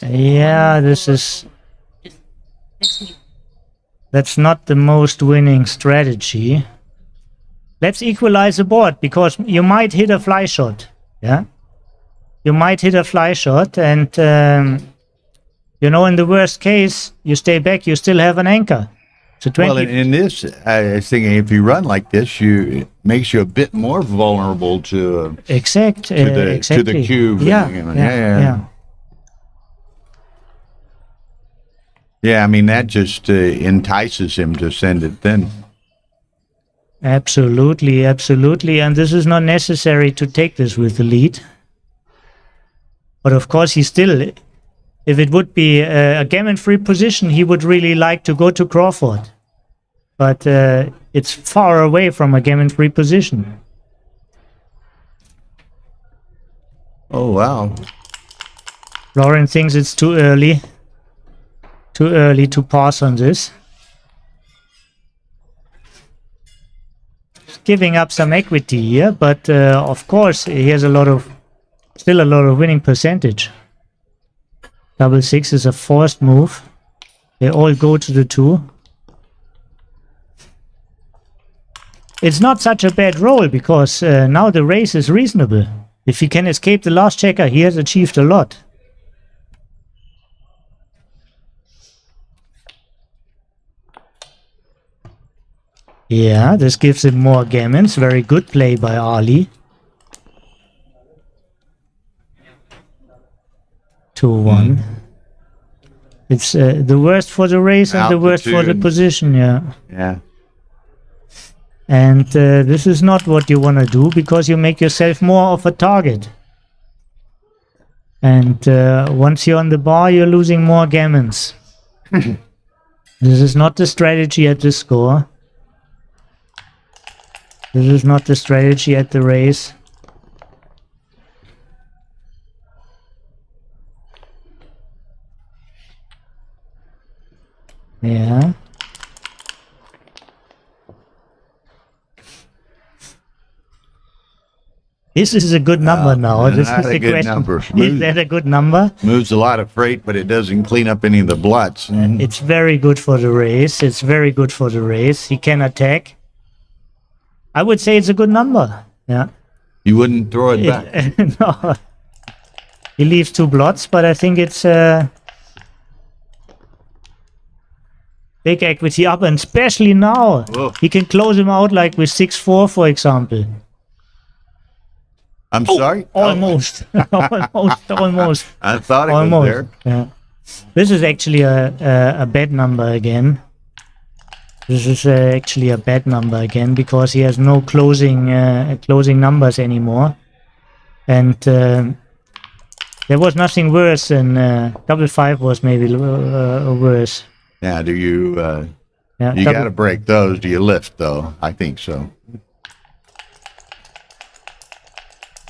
B: Yeah, this is. That's not the most winning strategy. Let's equalize the board, because you might hit a fly shot. Yeah, you might hit a fly shot, and You know, in the worst case, you stay back, you still have an anchor. So 20.
A: Well, in this, I was thinking if you run like this, it makes you a bit more vulnerable to
B: exactly.
A: to the cube.
B: Yeah.
A: Yeah, I mean, that just entices him to send it then.
B: Absolutely. And this is not necessary to take this with the lead. But of course, he still, if it would be a gammon-free position, he would really like to go to Crawford. But it's far away from a gammon-free position.
A: Oh, wow.
B: Florin thinks it's too early to pass on this. Giving up some equity here, but of course he has still a lot of winning percentage. Double 6 is a forced move. They all go to the 2. It's not such a bad roll because now the race is reasonable. If he can escape the last checker, he has achieved a lot. Yeah, this gives him more gammons. Very good play by Ali. 2-1. It's the worst for the race and the worst for the position, yeah.
A: Yeah.
B: And this is not what you want to do because you make yourself more of a target. And once you're on the bar, you're losing more gammons. This is not the strategy at the score. This is not the strategy at the race. Yeah. This is a good number now. This
A: not
B: is
A: a
B: the
A: good
B: question.
A: number.
B: Is that a good number?
A: Moves a lot of freight, but it doesn't clean up any of the blots.
B: It's very good for the race. It's very good for the race. He can attack. I would say it's a good number. Yeah.
A: You wouldn't throw it back.
B: No. He leaves 2 blots, but I think it's big equity up, and especially now.
A: Whoa.
B: He can close him out like with 6-4, for example.
A: I'm sorry?
B: Almost. Almost.
A: I thought it
B: Almost.
A: was there.
B: Yeah. This is actually a bad number again. This is actually a bad number again because he has no closing numbers anymore, and there was nothing worse than double 5 was maybe worse.
A: Yeah, do you...
B: Yeah,
A: you
B: double-
A: got to break those. Do you lift, though? I think so.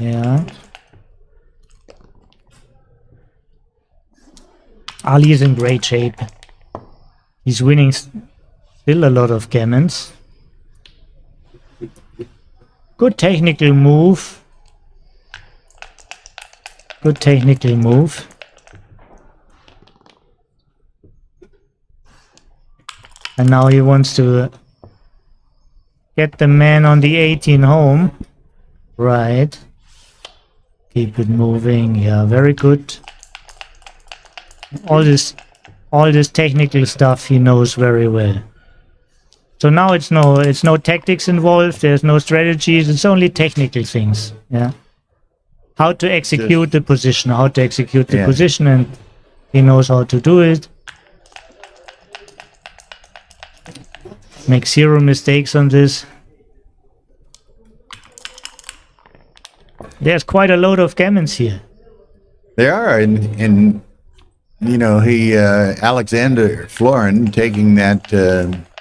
B: Yeah. Ali is in great shape. He's winning still a lot of gammons. Good technical move. Good technical move. And now he wants to get the man on the 18 home. Right. Keep it moving. Yeah, very good. All this technical stuff he knows very well. So now it's no tactics involved. There's no strategies. It's only technical things. Yeah. How to execute the position. How to execute the position, and he knows how to do it. Make 0 mistakes on this. There's quite a load of gammons here.
A: There are, and you know, Alexandru Florin taking that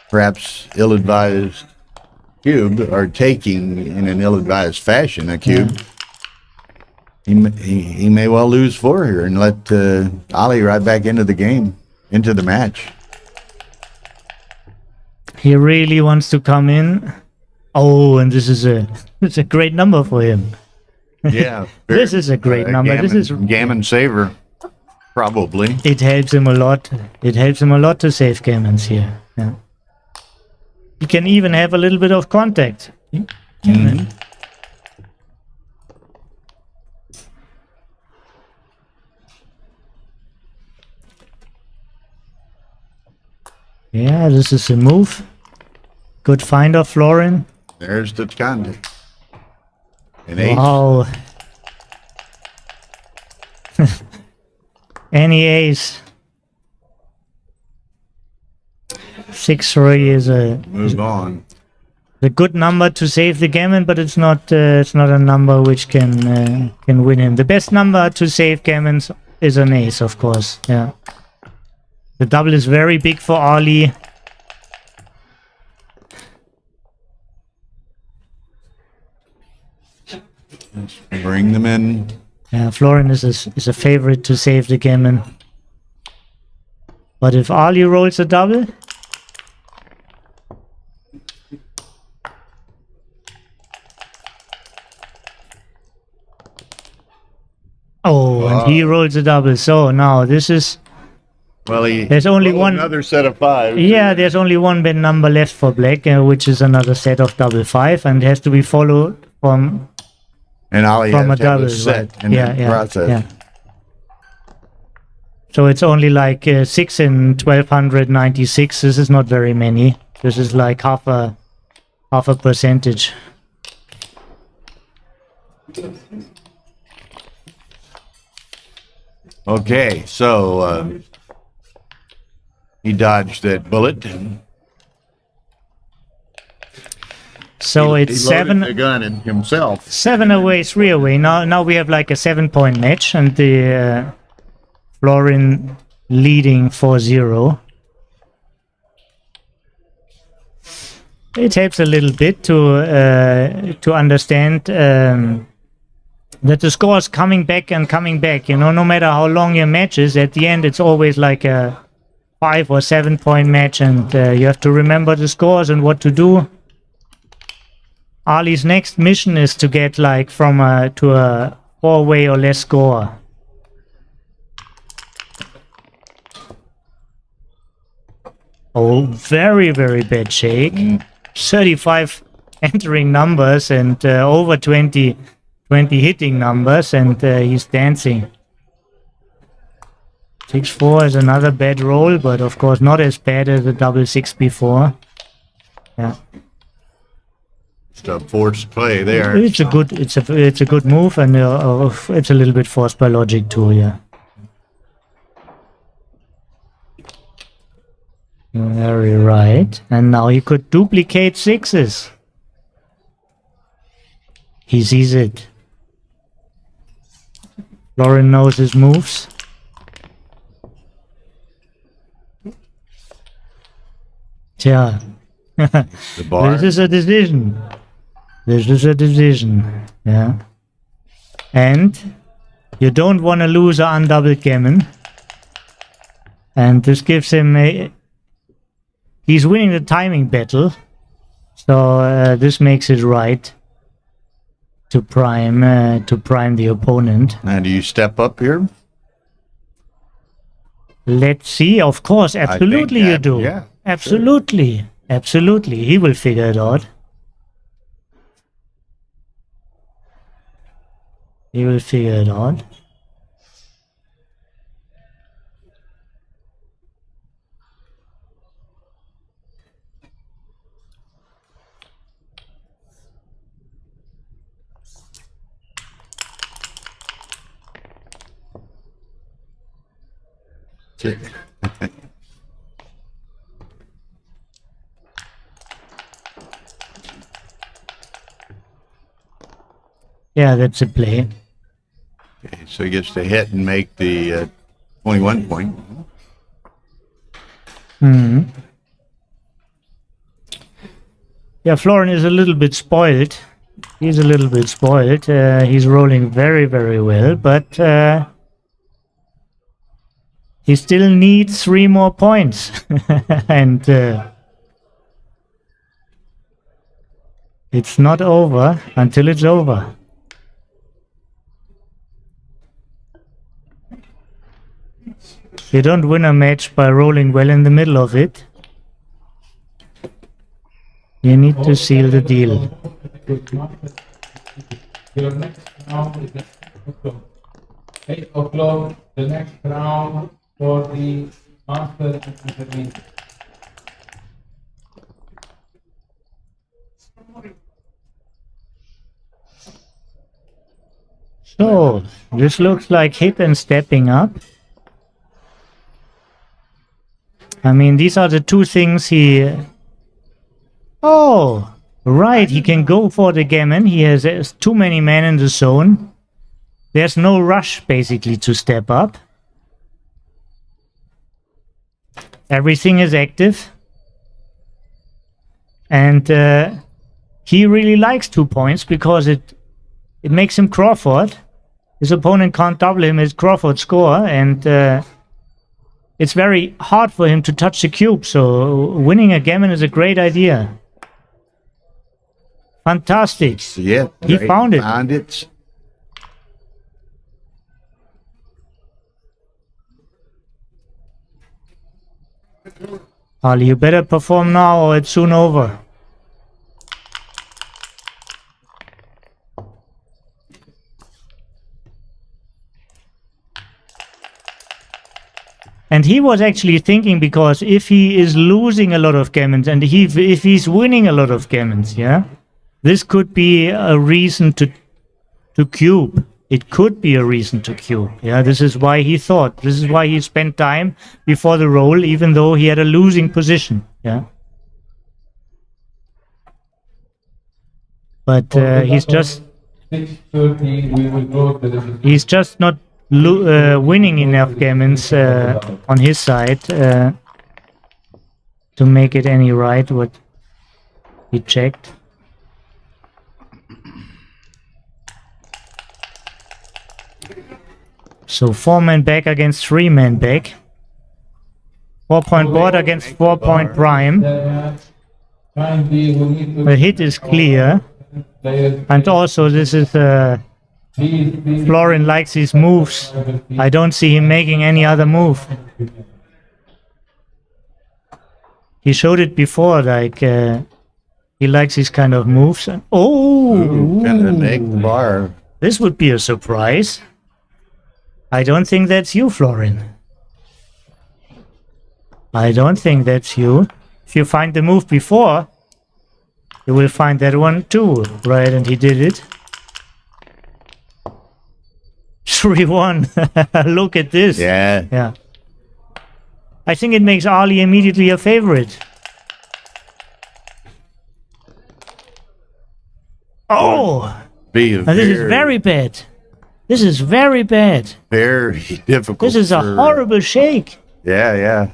A: perhaps ill-advised cube, or taking in an ill-advised fashion a cube. He may well lose 4 here and let Ali right back into the game, into the match.
B: He really wants to come in. Oh, and this is a great number for him.
A: Yeah,
B: This is a great number. This is
A: gammon saver, probably.
B: It helps him a lot. It helps him a lot to save gammons here. Yeah. He can even have a little bit of contact.
A: Mm-hmm.
B: Yeah, this is a move. Good find of Florin.
A: There's the contact. An ace.
B: Wow. Any ace. 6-3 is
A: Move on.
B: a good number to save the gammon, but it's not a number which can win him. The best number to save gammons is an ace, of course. Yeah. The double is very big for Ali.
A: Bring them in.
B: Yeah, Florin is a favorite to save the gammon. But if Ali rolls a double, oh, and he rolls a double. So now this is,
A: Well,
B: there's only one.
A: Another set of fives.
B: Yeah, there's only one bid number left for black, which is another set of double 5, and has to be followed from
A: And Ali
B: from
A: has
B: a
A: to have
B: double.
A: a set
B: Right.
A: in
B: Yeah,
A: the
B: yeah,
A: process.
B: yeah. So it's only like 6 in 1296. This is not very many. This is like half a percentage.
A: Okay, so he dodged that bullet.
B: So
A: He
B: it's
A: loaded the
B: 7
A: gun in himself.
B: 7 away, 3 away. Now we have like a 7-point match, and the Florin leading 4-0. It helps a little bit to understand that the score is coming back and coming back. You know, no matter how long your match is, at the end it's always like a 5 or 7-point match, and you have to remember the scores and what to do. Ali's next mission is to get like from to a 4-way or less score. Oh, very, very bad shake. 35 entering numbers and over 20 hitting numbers, and he's dancing. 6-4 is another bad roll, but of course not as bad as the double 6 before. Yeah.
A: Just a forced play there.
B: It's a good move, and it's a little bit forced by logic too. Yeah. Very right. And now he could duplicate 6s. He sees it. Florin knows his moves. Tja.
A: The bar.
B: This is a decision. This is a decision. Yeah. And you don't want to lose an undoubled gammon. And this gives him a... He's winning the timing battle. So this makes it right to prime the opponent.
A: Now, do you step up here?
B: Let's see. Of course, absolutely you
A: that-
B: do.
A: yeah,
B: Absolutely. Absolutely. He will figure it out. He will figure it out. Yeah, that's a play.
A: Okay, so he gets to hit and make the 21 point.
B: Hmm. Yeah, Florin is a little bit spoiled. He's a little bit spoiled. He's rolling very, very well, but he still needs 3 more points. And it's not over until it's over. You don't win a match by rolling well in the middle of it. You need to seal the deal.
D: Your next round is 8 o'clock. The next round for the master and intermediate.
B: So, this looks like hip and stepping up. I mean, these are the two things he... Oh, right, he can go for the gammon. He has too many men in the zone. There's no rush, basically, to step up. Everything is active. And he really likes 2 points because it makes him Crawford. His opponent can't double him his Crawford score, and it's very hard for him to touch the cube, so winning a gammon is a great idea. Fantastic.
A: Yeah,
B: He found it.
A: Found it.
B: Ali, you better perform now or it's soon over. And he was actually thinking, because if he is losing a lot of gammons and if he's winning a lot of gammons, yeah, this could be a reason to cube. It could be a reason to cube. Yeah, this is why he thought. This is why he spent time before the roll, even though he had a losing position. Yeah. But he's just
D: 6:30, we will go to the...
B: he's just not winning enough gammons on his side to make it any right. What he checked. So 4-man back against 3-man back. 4-point board against 4-point prime. The hit is clear. And also this is Florin likes his moves. I don't see him making any other move. He showed it before, like he likes these kind of moves. Oh,
A: Kind of neck bar.
B: this would be a surprise. I don't think that's you, Florin. I don't think that's you. If you find the move before, you will find that one too, right? And he did it. 3-1. Look at this.
A: Yeah.
B: Yeah. I think it makes Ali immediately a favorite. Oh!
A: Be
B: This is very bad. This is very bad.
A: very difficult.
B: This is a horrible shake.
A: Yeah, yeah.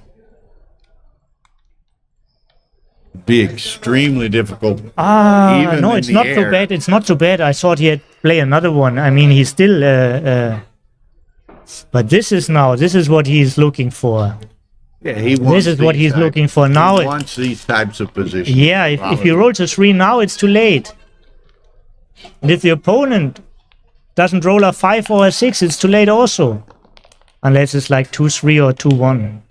A: Be extremely difficult. Even
B: No,
A: in
B: it's
A: the
B: not so
A: air.
B: bad. It's not so bad. I thought he had play another one. I mean, he's still... but this is what he's looking for.
A: Yeah, he wants
B: This is what
A: these
B: he's
A: types-
B: looking for now.
A: He wants these types of positions.
B: Yeah, if he rolls a 3 now, it's too late. And if the opponent doesn't roll a 5 or a 6, it's too late also. Unless it's like 2-3 or 2-1.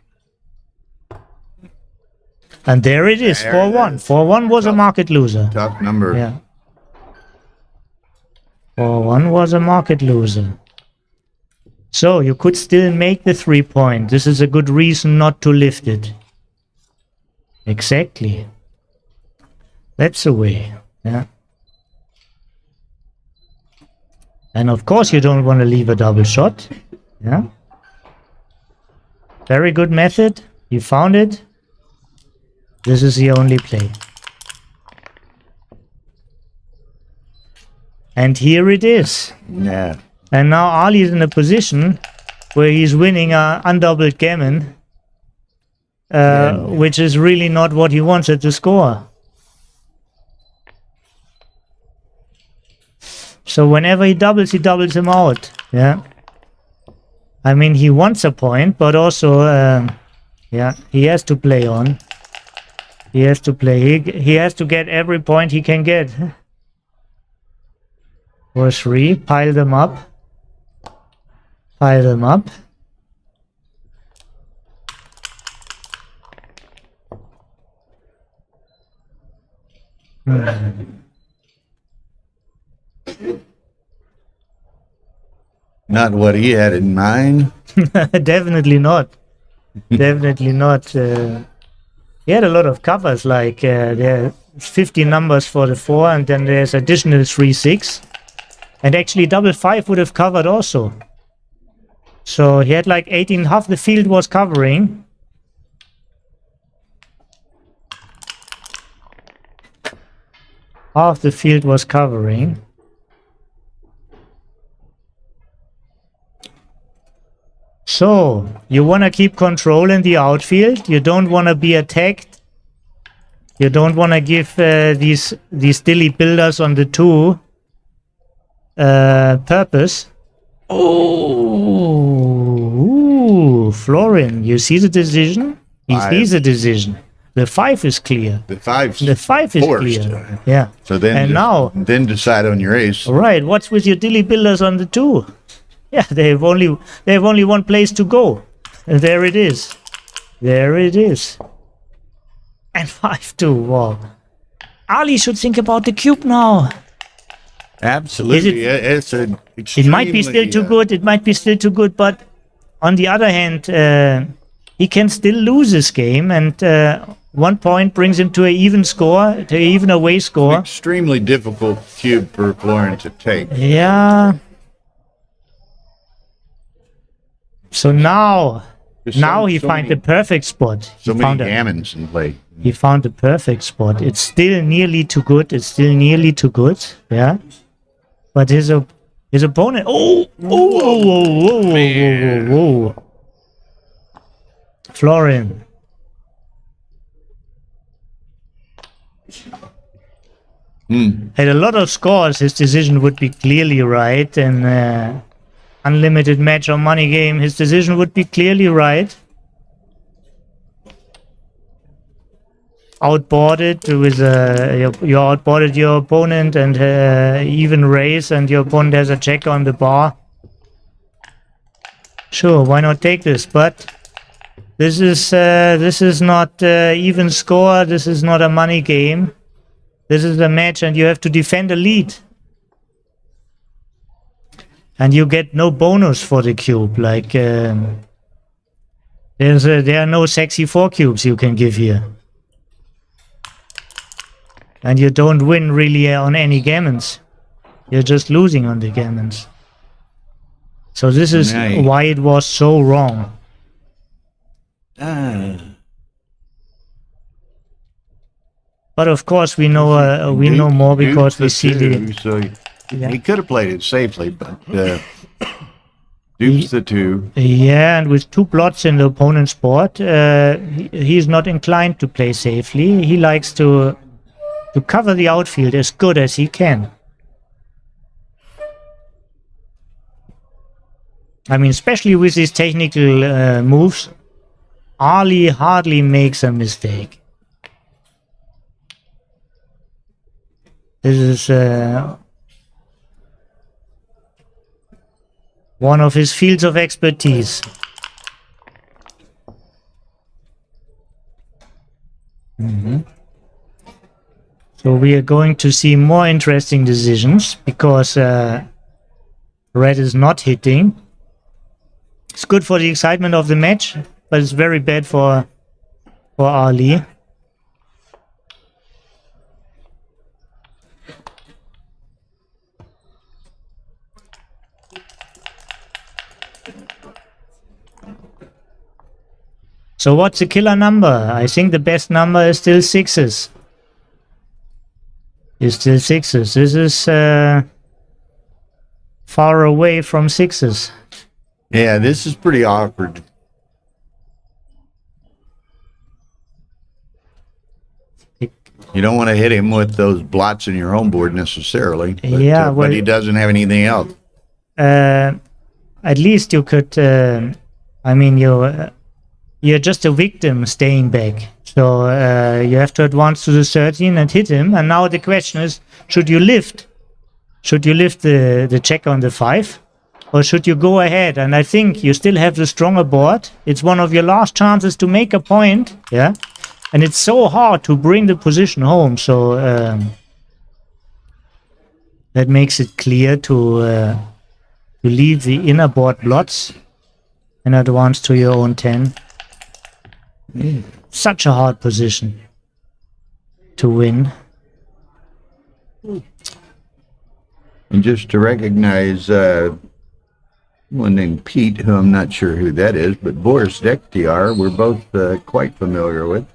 B: And there it is,
A: There
B: 4-1.
A: it is.
B: 4-1 was a market loser.
A: Tough number.
B: Yeah. 4-1 was a market loser. So you could still make the 3-point. This is a good reason not to lift it. Exactly. That's the way. Yeah. And of course you don't want to leave a double shot. Yeah. Very good method. You found it. This is the only play. And here it is.
A: Yeah.
B: And now Ali is in a position where he's winning a undoubled gammon, which is really not what he wanted to score. So whenever he doubles him out. Yeah. I mean, he wants a point, but also, yeah, he has to play on. He has to play. He has to get every point he can get. For 3, pile them up. Pile them up.
A: Not what he had in mind.
B: Definitely not. Definitely not. He had a lot of covers, like there are 50 numbers for the 4, and then there's additional 3-6. And actually double 5 would have covered also. So he had like 18, half the field was covering. Half the field was covering. So, you want to keep control in the outfield. You don't want to be attacked. You don't want to give these dilly builders on the 2 purpose. Oh, Florin, you see the decision? He sees the decision. The 5 is clear.
A: The 5's
B: The 5 is
A: forced.
B: clear. Yeah.
A: So then,
B: And now,
A: then decide on your ace.
B: right, what's with your dilly builders on the 2? Yeah, they have only one place to go. And there it is. There it is. And 5-2. Wow. Ali should think about the cube now.
A: Absolutely. It's an
B: It might be still too good. It might be still too good. But on the other hand, he can still lose this game. And 1 point brings him to an even score, to an even away score.
A: Extremely difficult cube for Florin to take.
B: Yeah. So now
A: There's
B: he
A: so
B: finds
A: many-
B: the perfect spot.
A: So
B: He
A: many
B: found
A: gammons in play.
B: He found the perfect spot. It's still nearly too good. It's still nearly too good. Yeah. But his opponent. Oh! Whoa. Florin. Had a lot of scores. His decision would be clearly right. And unlimited match or money game, his decision would be clearly right. Outboarded with you outboarded your opponent and even raise, and your opponent has a check on the bar. Sure, why not take this? But this is not even score. This is not a money game. This is a match, and you have to defend a lead. And you get no bonus for the cube. Like there are no sexy 4 cubes you can give here. And you don't win really on any gammons. You're just losing on the gammons. So this is
A: Nice.
B: why it was so wrong. But of course we know more because we see the.
A: So
B: Yeah.
A: he could have played it safely, but dupes the 2.
B: Yeah, and with 2 plots in the opponent's board, he's not inclined to play safely. He likes to cover the outfield as good as he can. I mean, especially with these technical moves, Ali hardly makes a mistake. This is one of his fields of expertise. So we are going to see more interesting decisions because red is not hitting. It's good for the excitement of the match, but it's very bad for Ali. So what's the killer number? I think the best number is still 6s. Is still 6s. This is far away from 6s.
A: Yeah, this is pretty awkward. You don't want to hit him with those blots in your home board necessarily. But,
B: Yeah, well-
A: but he doesn't have anything else.
B: At least you could. I mean, you're just a victim staying back. So you have to advance to the 13 and hit him. And now the question is, should you lift? Should you lift the check on the 5? Or should you go ahead? And I think you still have the stronger board. It's one of your last chances to make a point. Yeah. And it's so hard to bring the position home. So that makes it clear to leave the inner board blots and advance to your own 10. Such a hard position to win.
A: And just to recognize one named Pete, who I'm not sure who that is, but Boris Dektiar, we're both quite familiar with.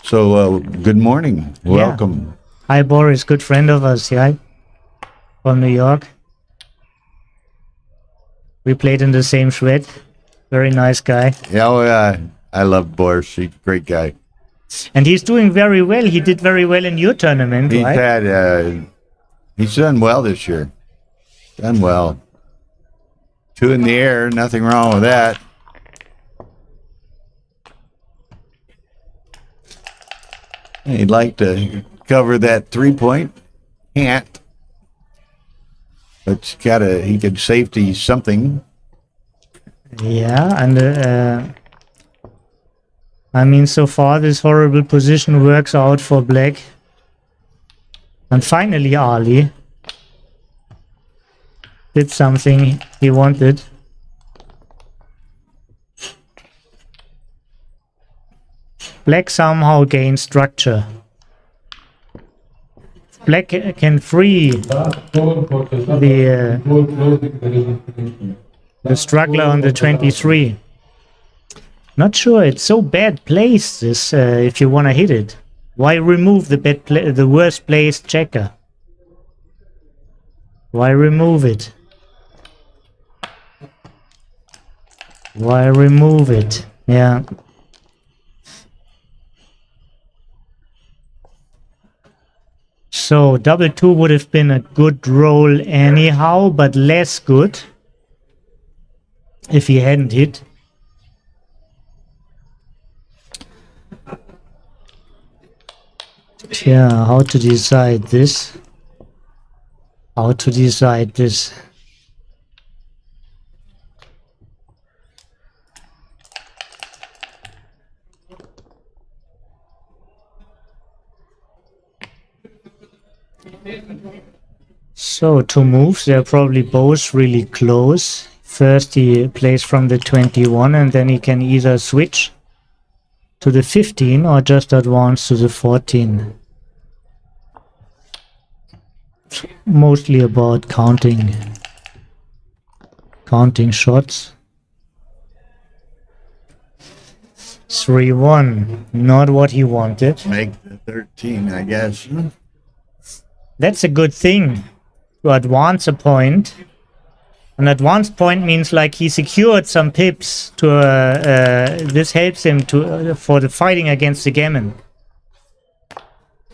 A: So, good morning. Welcome.
B: Hi, Boris, good friend of us, yeah, from New York. We played in the same shred. Very nice guy.
A: Yeah, I love Boris. He's a great guy.
B: And he's doing very well. He did very well in your tournament,
A: He's
B: right?
A: he's done well this year. Done well. 2 in the air, nothing wrong with that. He'd like to cover that 3-point. Can't. But he could safety something.
B: Yeah, and I mean, so far this horrible position works out for black. And finally, Ali did something he wanted. Black somehow gained structure. Black can free the struggler on the 23. Not sure, it's so bad placed this if you want to hit it. Why remove the worst placed checker? Why remove it? Why remove it? Yeah. So double 2 would have been a good roll anyhow, but less good if he hadn't hit. Yeah, how to decide this? How to decide this? So 2 moves, they're probably both really close. First he plays from the 21 and then he can either switch to the 15 or just advance to the 14. It's mostly about counting shots. 3-1, not what he wanted.
A: Make the 13, I guess.
B: That's a good thing, to advance a point. An advanced point means like he secured some pips to this helps him to for the fighting against the gammon.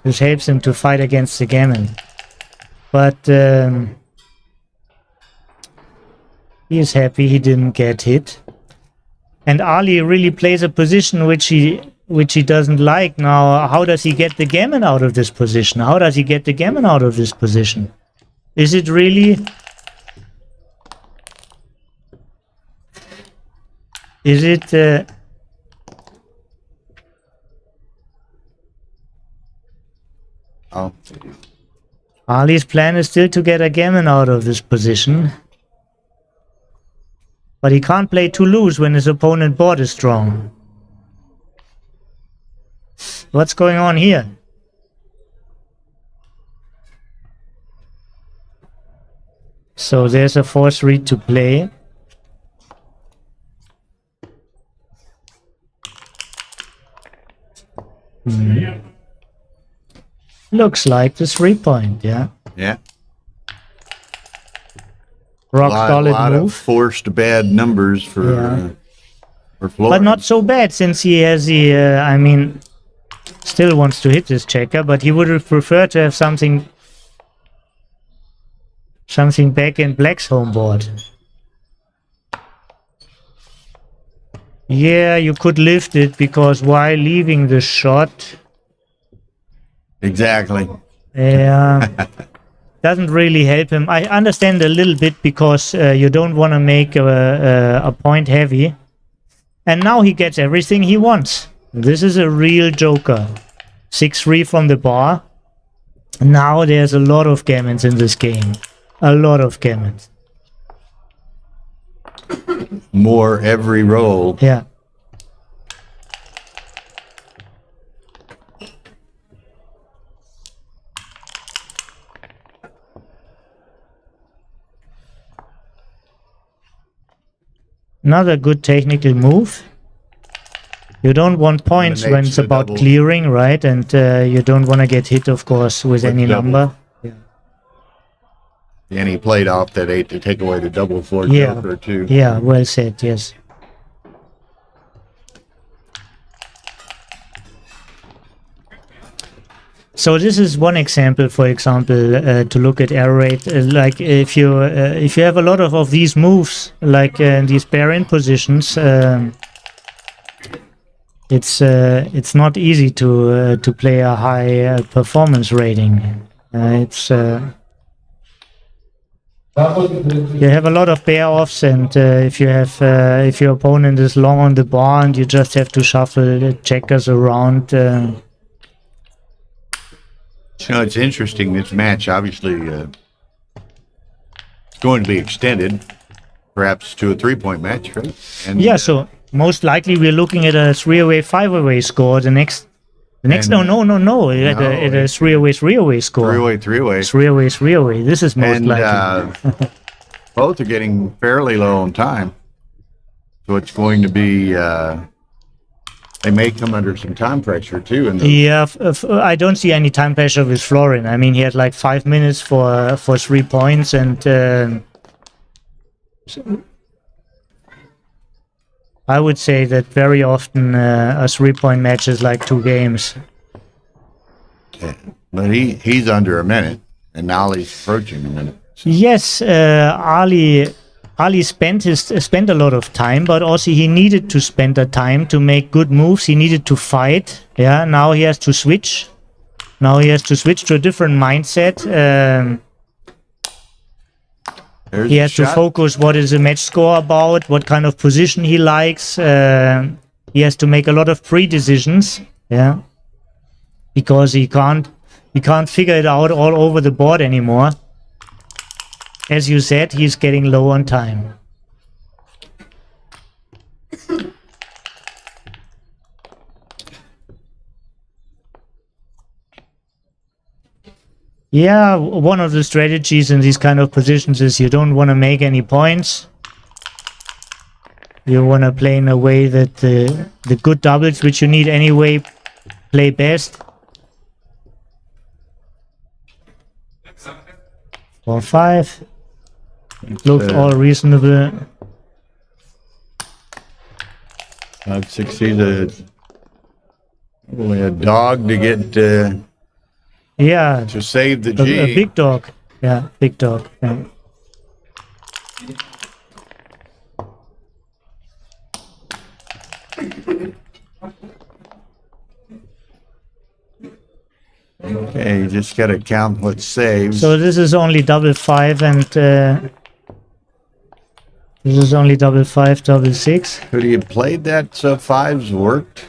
B: This helps him to fight against the gammon. But he is happy he didn't get hit. And Ali really plays a position which he doesn't like. Now, how does he get the gammon out of this position? How does he get the gammon out of this position? Is it really... Is it...
A: Oh.
B: Ali's plan is still to get a gammon out of this position. But he can't play too loose when his opponent board is strong. What's going on here? So there's a force read to play. Looks like the 3-point, yeah.
A: Yeah.
B: Rock solid
A: lot
B: move.
A: Of forced bad numbers for Florin.
B: But not so bad since he has the, I mean, still wants to hit this checker, but he would have preferred to have something back in black's home board. Yeah, you could lift it because while leaving the shot...
A: Exactly.
B: Yeah. Doesn't really help him. I understand a little bit because you don't want to make a point heavy. And now he gets everything he wants. This is a real joker. 6-3 from the bar. Now there's a lot of gammons in this game. A lot of gammons.
A: More every roll.
B: Yeah. Another good technical move. You don't want points when it's
A: the
B: about
A: double.
B: clearing, right? And you don't want to get hit, of course, with any
A: double.
B: number.
A: And he played off that 8 to take away the double 4
B: Yeah.
A: joker too.
B: Yeah, well said, yes. So this is one example, for example, to look at error rate. Like if you have a lot of these moves, like in these pair-in positions, it's not easy to play a high performance rating. You have a lot of pair-offs, and if your opponent is long on the board, you just have to shuffle the checkers around.
A: You know, it's interesting. This match obviously it's going to be extended, perhaps to a 3-point match, right? And,
B: Yeah, so most likely we're looking at a 3-away, 5-away score. The next
A: And-
B: at a 3-away, 3-away score.
A: 3-way.
B: 3-away, 3-away. This is most
A: And
B: likely.
A: both are getting fairly low on time. So it's going to be, they may come under some time pressure too. And
B: Yeah, I don't see any time pressure with Florin. I mean, he had like 5 minutes for 3 points, and I would say that very often a 3-point match is like 2 games.
A: but he's under a minute, and now he's approaching a minute.
B: Yes, Ali spent a lot of time, but also he needed to spend the time to make good moves. He needed to fight. Yeah, now he has to switch. Now he has to switch to a different mindset.
A: There's
B: He
A: a
B: has to
A: shot.
B: focus what is the match score about, what kind of position he likes. He has to make a lot of pre-decisions. Yeah, because he can't figure it out all over the board anymore. As you said, he's getting low on time. Yeah, one of the strategies in these kind of positions is you don't want to make any points. You want to play in a way that the good doubles, which you need anyway, play best. 4-5. Looks all reasonable.
A: I've succeeded. Only a dog to get
B: Yeah,
A: to save the
B: a
A: G.
B: big dog. Yeah, big dog. Yeah.
A: Okay, you just got to count what saves.
B: So this is only double 5, and this is only double 5, double 6.
A: Could he have played that so fives worked?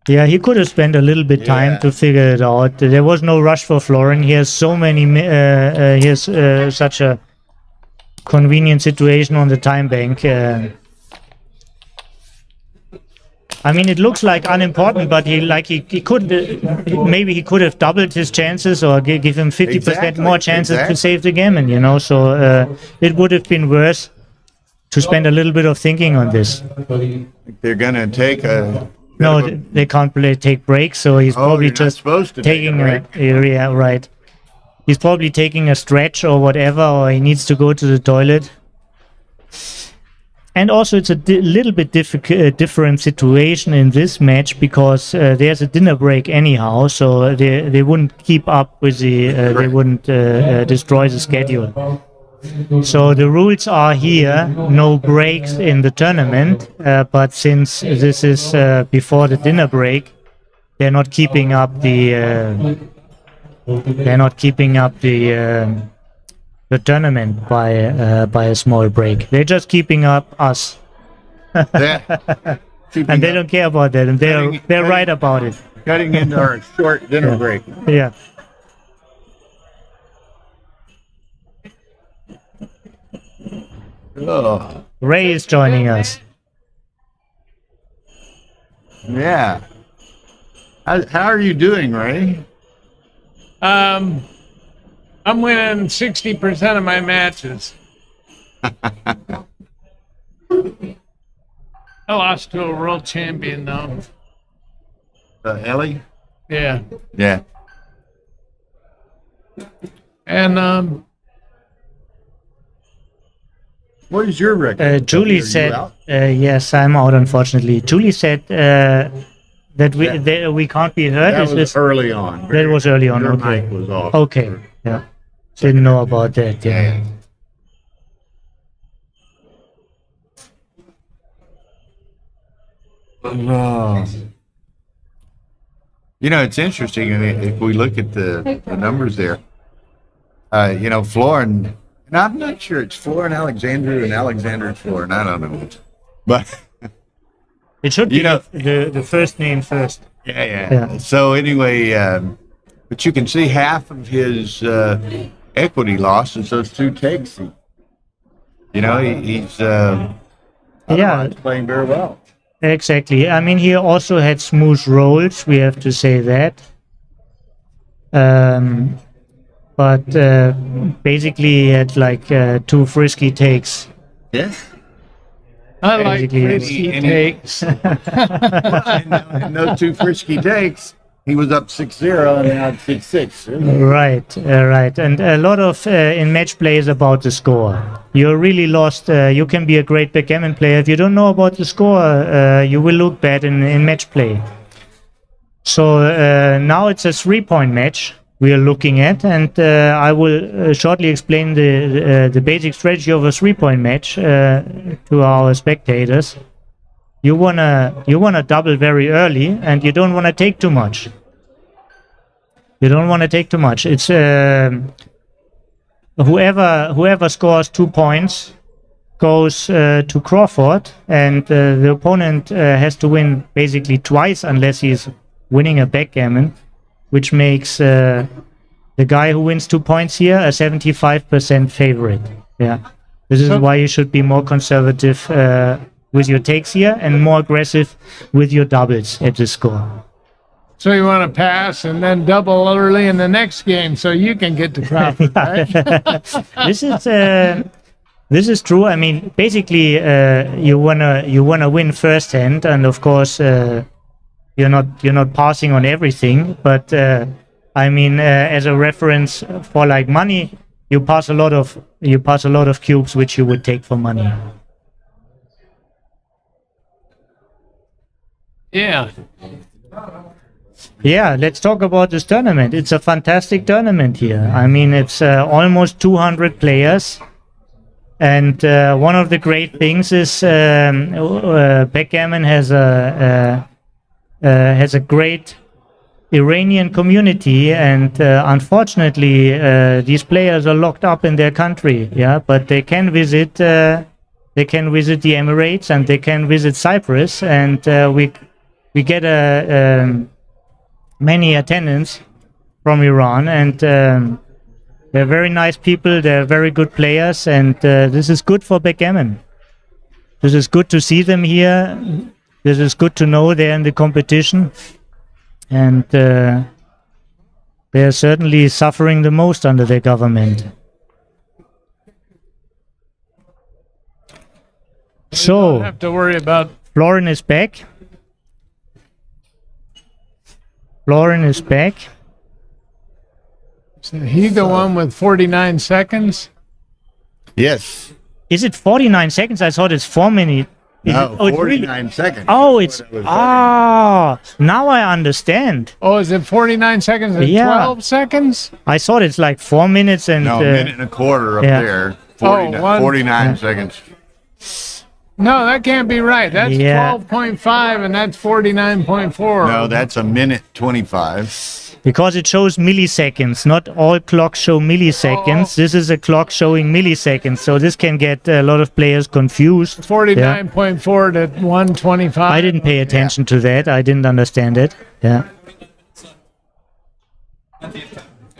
B: Yeah, he could have spent a little bit time
A: Yeah.
B: to figure it out. There was no rush for Florin. He has so many. He has such a convenient situation on the time bank. I mean, it looks like unimportant, but he could maybe he could have doubled his chances or give him 50%
A: Exactly,
B: more chances
A: exactly.
B: to save the gammon. You know, so it would have been worse to spend a little bit of thinking on this.
A: They're going to take a.
B: No, they can't take breaks, so he's probably
A: you're not
B: just
A: supposed to
B: taking
A: take a break.
B: yeah, right. He's probably taking a stretch or whatever, or he needs to go to the toilet. And also, it's a little bit different situation in this match because there's a dinner break anyhow, so they wouldn't keep up with the they wouldn't destroy the schedule. So the rules are here: no breaks in the tournament. But since this is before the dinner break, they're not keeping up the the tournament by a small break. They're just keeping up us, and they don't care about that, and they're right about it.
A: Cutting into our short dinner
B: Yeah.
A: break.
B: Yeah.
A: Oh,
B: Ray is joining us.
A: yeah. How are you doing, Ray?
E: I'm winning 60% of my matches. I lost to a world champion though.
A: Ellie?
E: Yeah.
A: Yeah.
E: And
A: What is your record?
B: Julie
A: Are you
B: said,
A: out?
B: yes, I'm out, unfortunately. Julie said that we can't be heard.
A: That
B: Is
A: was
B: this-
A: early on.
B: That was early on,
A: Your
B: okay.
A: mic was off.
B: Okay, yeah. Didn't know about that, yeah.
A: Yeah. You know, it's interesting. I mean, if we look at the numbers there, you know, Florin, and I'm not sure it's Florin Alexandru and Alexandru Florin. I don't know. But
B: It should be
A: You know-
B: the first name first.
A: yeah.
B: Yeah.
A: So anyway, but you can see half of his equity loss is those two takes. You know, he's
B: Yeah,
A: playing very well.
B: exactly. I mean, he also had smooth rolls, we have to say that. But basically he had like two frisky takes.
A: Yeah.
E: I like
B: Basically,
E: risky
A: and-
E: takes.
A: And those two frisky takes, he was up 6-0 and now it's 6-6.
B: Right, right. And a lot of in match play is about the score. You're really lost. You can be a great backgammon player. If you don't know about the score, you will look bad in match play. So now it's a 3-point match we are looking at, and I will shortly explain the basic strategy of a 3-point match to our spectators. You wanna double very early, and you don't wanna take too much. You don't want to take too much. It's whoever scores 2 points goes to Crawford, and the opponent has to win basically twice unless he's winning a backgammon, which makes the guy who wins 2 points here a 75% favorite. Yeah, this is why you should be more conservative with your takes here and more aggressive with your doubles at the score.
E: So you want to pass and then double early in the next game so you can get to Crawford, right?
B: This is true. I mean, basically, you wanna win first hand, and of course, you're not passing on everything. But I mean, as a reference for like money, you pass a lot of cubes which you would take for money.
E: Yeah.
B: Yeah, let's talk about this tournament. It's a fantastic tournament here. I mean, it's almost 200 players. And one of the great things is Backgammon has a great Iranian community, and unfortunately, these players are locked up in their country. Yeah, but they can visit. They can visit the Emirates, and they can visit Cyprus, and we get many attendants from Iran, and they're very nice people. They're very good players, and this is good for backgammon. This is good to see them here. This is good to know they're in the competition, and they're certainly suffering the most under their government. So,
E: Don't have to worry about.
B: Florin is back. Florin is back.
E: So he the one with 49 seconds.
A: Yes.
B: Is it 49 seconds? I thought it's 4 minutes.
A: No,
B: Oh, it's really.
A: 49 seconds.
B: Oh,
A: That's
B: it's.
A: what I was saying.
B: Now I understand.
E: Oh, is it 49 seconds and
B: Yeah.
E: 12 seconds?
B: I thought it's like 4 minutes and.
A: No, a minute and a quarter up
B: yeah.
A: there. 49,
E: one-
A: 49 seconds.
E: No, that can't be right. That's
B: Yeah.
E: 12.5 and that's 49.4.
A: No, that's a minute 25.
B: Because it shows milliseconds. Not all clocks show milliseconds.
E: Oh.
B: This is a clock showing milliseconds. So this can get a lot of players confused.
E: 49.4 to 125.
B: I didn't pay attention to that. I didn't understand it. Yeah.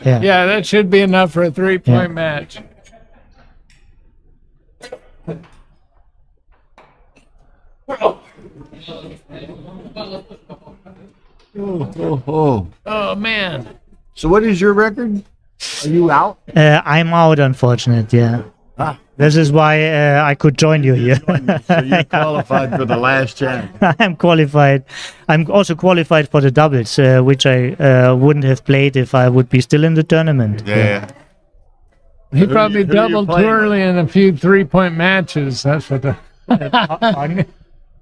B: Yeah.
E: Yeah, that should be enough for a 3-point match. Oh, man.
A: So what is your record? Are you out?
B: I'm out, unfortunately. Yeah. This is why I could join you here.
A: So you qualified for the last chance.
B: I'm qualified. I'm also qualified for the doubles, which I wouldn't have played if I would be still in the tournament.
A: Yeah.
E: He probably
A: who you
E: doubled too
A: playing
E: early in a few 3-point matches. That's what the.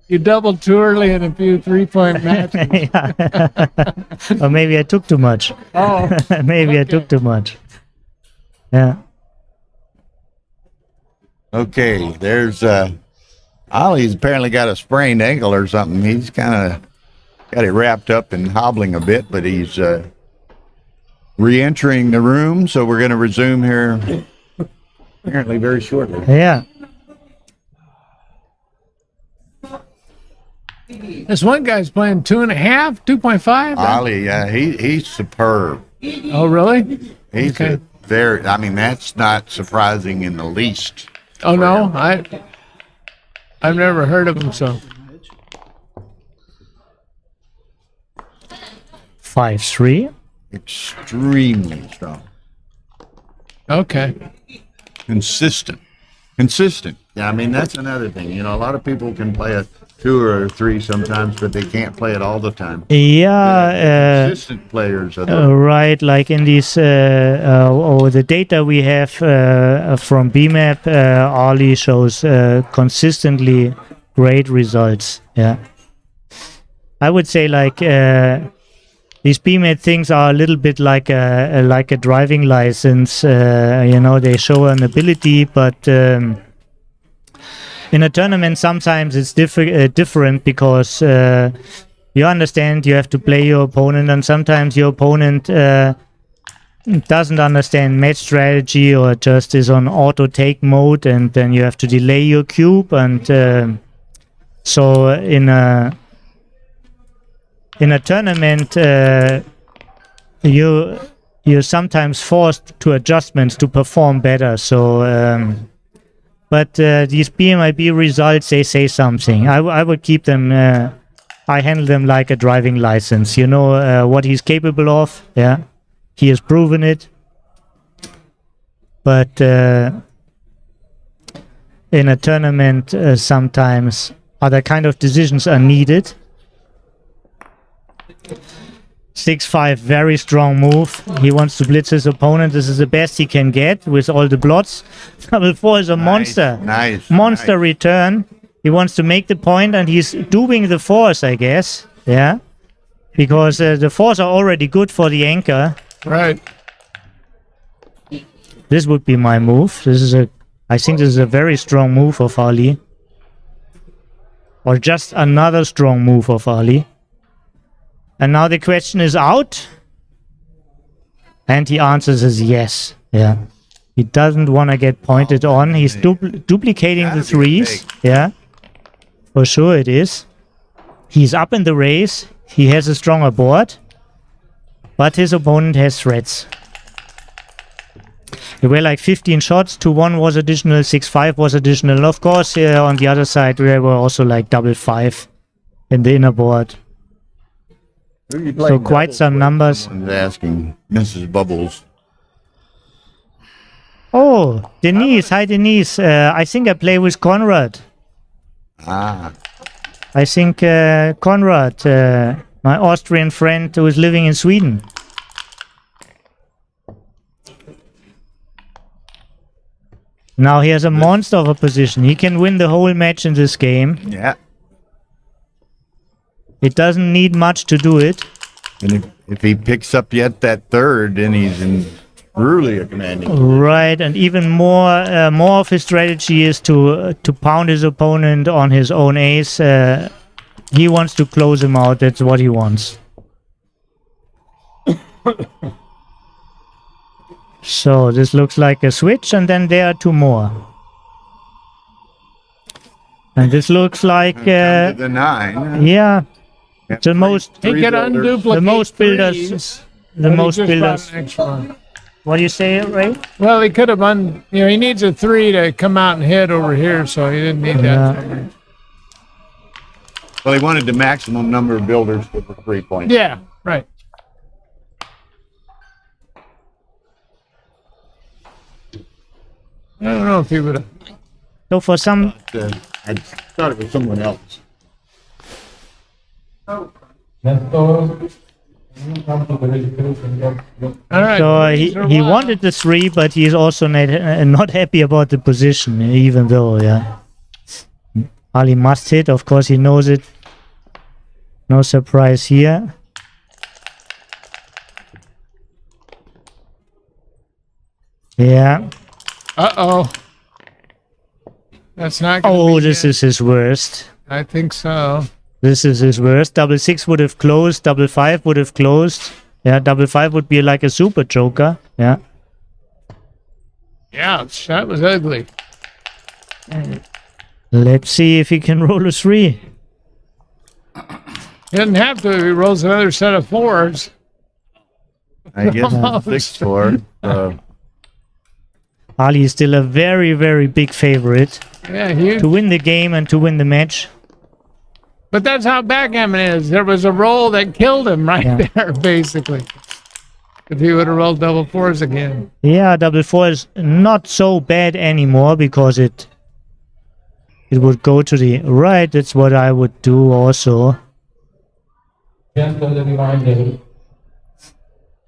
E: You doubled too early in a few 3-point matches.
B: Or maybe I took too much.
E: Oh,
B: Maybe I took too much. Yeah.
A: Okay, there's Ollie's apparently got a sprained ankle or something. He's kind of got it wrapped up and hobbling a bit, but he's re-entering the room, so we're going to resume here apparently very shortly.
B: Yeah.
E: this one guy's playing 2.5, 2.5.
A: Ollie, yeah, he's superb.
E: Oh, really?
A: He's
E: Okay.
A: very, I mean, that's not surprising in the least.
E: Oh no, I've never heard of him. So
B: 5-3.
A: Extremely strong.
E: okay.
A: Consistent. Yeah, I mean, that's another thing. You know, a lot of people can play a 2 or a 3 sometimes, but they can't play it all the time.
B: Yeah.
A: Consistent players are the
B: Right, like in these, the data we have from BMAP, Ali shows consistently great results. Yeah, I would say like these BMAP things are a little bit like a driving license. You know, they show an ability, but in a tournament sometimes it's different because you understand you have to play your opponent, and sometimes your opponent doesn't understand match strategy or just is on auto take mode, and then you have to delay your cube. And so in a tournament, you're sometimes forced to adjustments to perform better. So. But these BMIB results, they say something. I would keep them. I handle them like a driving license. You know what he's capable of. Yeah, he has proven it. But in a tournament, sometimes other kind of decisions are needed. 6-5, very strong move. He wants to blitz his opponent. This is the best he can get with all the blots. Double 4 is a monster. Monster return. He wants to make the point, and he's doing the force, I guess. Yeah. Because the fours are already good for the anchor.
E: Right.
B: This would be my move. I think this is a very strong move of Ali. Or just another strong move of Ali. And now the question is out. And he answers as yes. Yeah. He doesn't want to get pointed on. He's duplicating the threes. Yeah. For sure it is. He's up in the race. He has a stronger board. But his opponent has threats. There were like 15 shots. 2-1 was additional. 6-5 was additional. Of course, on the other side, there were also like double 5 in the inner board. So quite some numbers.
A: Someone's asking Mrs. Bubbles.
B: Oh, Denise. Hi, Denise. I think I play with Conrad.
A: Ah.
B: I think Conrad, my Austrian friend who is living in Sweden. Now he has a monster of a position. He can win the whole match in this game.
A: Yeah.
B: It doesn't need much to do it.
A: And if he picks up yet that third, then he's in really a commanding.
B: Right, and even more of his strategy is to pound his opponent on his own ace. He wants to close him out. That's what he wants. So this looks like a switch, and then there are 2 more. And this looks like
A: The 9.
B: yeah, the most
E: He could unduplicate
B: the most builders.
E: threes,
B: The
E: but he
B: most
E: just
B: builders.
E: brought an extra one.
B: What do you say, Ray?
E: Well, he could have he needs a 3 to come out and hit over here, so he didn't need that.
A: Well, he wanted the maximum number of builders for the 3 points.
E: Yeah, right. don't know if he would have.
B: So for some,
A: I thought it was someone else.
D: That's all. Come to the registration.
E: All right.
B: so
E: these are
B: he
E: wild.
B: wanted the 3, but he's also not happy about the position, even though, yeah. Ali must hit, of course he knows it. No surprise here. Yeah.
E: Uh-oh. That's not going to
B: Oh,
E: be
B: this
E: it.
B: is his worst.
E: I think so.
B: This is his worst. Double 6 would have closed. Double 5 would have closed. Yeah, double 5 would be like a super joker. Yeah.
E: Ouch, that was ugly.
B: Let's see if he can roll a 3.
E: He doesn't have to if he rolls another set of 4s.
A: I guess
E: Almost.
A: 6-4.
B: Ali is still a very, very big favorite
E: Yeah, huge.
B: to win the game and to win the match.
E: But that's how backgammon is. There was a roll that killed him right
B: Yeah.
E: there, basically. If he would have rolled double 4s again.
B: Yeah, double 4 is not so bad anymore because it would go to the right. That's what I would do also.
D: Just as a reminder,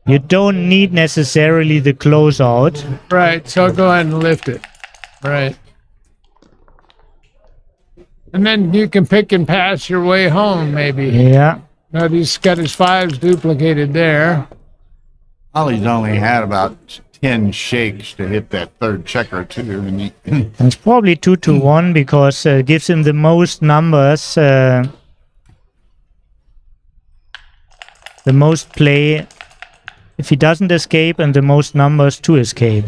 B: You don't need necessarily the closeout.
E: Right, so go ahead and lift it. Right. And then you can pick and pass your way home, maybe.
B: Yeah.
E: Now he's got his 5s duplicated there.
A: Ollie's only had about 10 shakes to hit that third checker, too. And he,
B: It's probably 2 to 1 because it gives him the most numbers, the most play if he doesn't escape, and the most numbers to escape.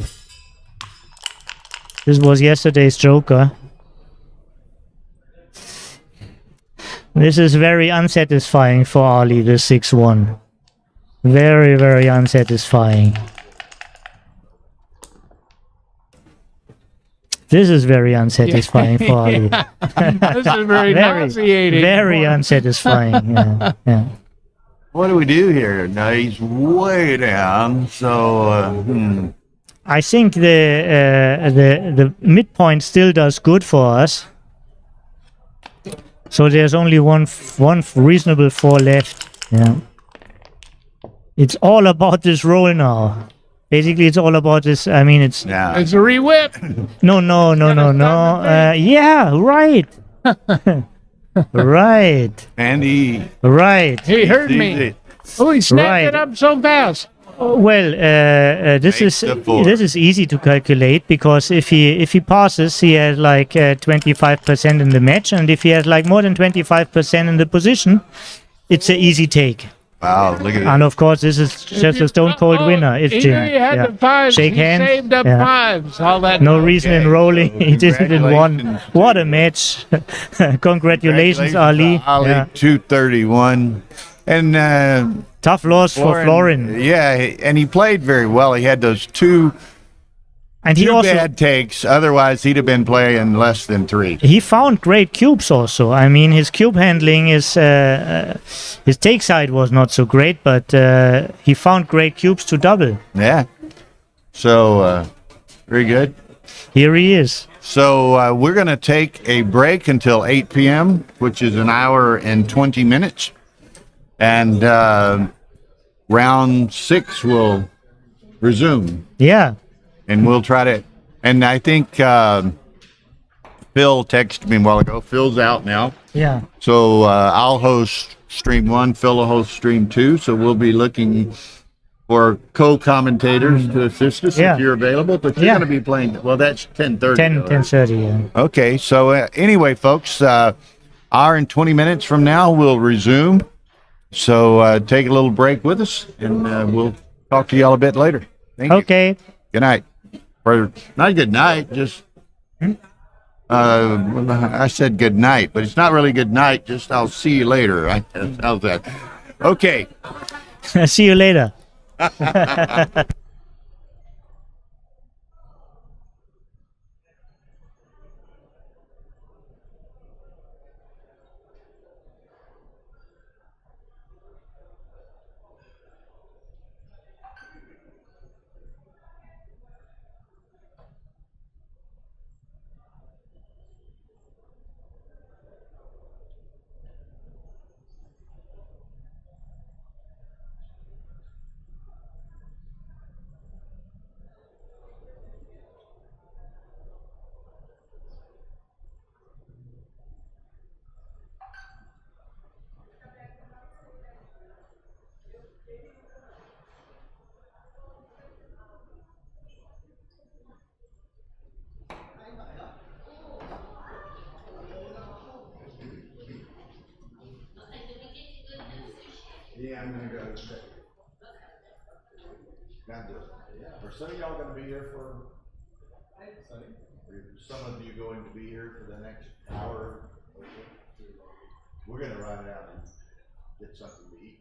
B: This was yesterday's Joker. This is very unsatisfying for Ali, the 6-1. Very, very unsatisfying. This is very unsatisfying for Ali.
E: This is very nauseating.
B: Very unsatisfying. Yeah, yeah.
A: what do we do here? Now he's way down, so
B: I think the midpoint still does good for us. So there's only one reasonable 4 left. Yeah. It's all about this roll now. Basically, it's all about this. I mean, it's
A: now
E: It's a re-whip.
B: no. Yeah, right. Right.
A: and he
B: Right.
E: He heard
A: sees
E: me.
A: it.
E: Oh, he snapped
B: Right.
E: it up so fast.
B: Well, this
A: Makes the 4.
B: is easy to calculate because if he passes, he has like 25% in the match, and if he has like more than 25% in the position, it's an easy take.
A: Wow, look at
B: And
A: that.
B: of course, this is just a stone cold winner. It's
E: He
B: Jim.
E: knew he had
B: Yeah.
E: the 5s.
B: Shake
E: he
B: hands.
E: saved up
B: Yeah.
E: 5s. All that.
B: No reason in
A: Okay,
B: rolling.
A: so
B: He did it in one.
A: congratulations
B: What a match! Congratulations, Ali.
A: Ali,
B: Yeah.
A: 231. And
B: Tough loss for Florin.
A: Yeah, and he played very well. He had those two
B: And he also
A: bad takes. Otherwise, he'd have been playing less than 3.
B: he found great cubes also. I mean, his cube handling is his take side was not so great, but he found great cubes to double.
A: Yeah. So, very good.
B: Here he is.
A: So, we're going to take a break until 8 p.m., which is an hour and 20 minutes. And round 6 will resume.
B: Yeah.
A: And we'll try to. And I think Phil texted me a while ago. Phil's out now.
B: Yeah.
A: So I'll host stream 1, Phil will host stream 2. So we'll be looking for co-commentators to assist us
B: Yeah.
A: if you're available. But you're
B: Yeah.
A: going to be playing. Well, that's 10:30.
B: 10:30. Yeah.
A: Okay. So anyway, folks, hour and 20 minutes from now we'll resume. So take a little break with us, and we'll talk to y'all a bit later. Thank you.
B: Okay.
A: Good night. Or not good night, just I said good night, but it's not really good night, just I'll see you later. How's that? Okay.
B: See you later.
A: Yeah, I'm gonna go. Are some of y'all gonna be here for? Are some of you going to be here for the next hour? We're gonna run out and get something to eat.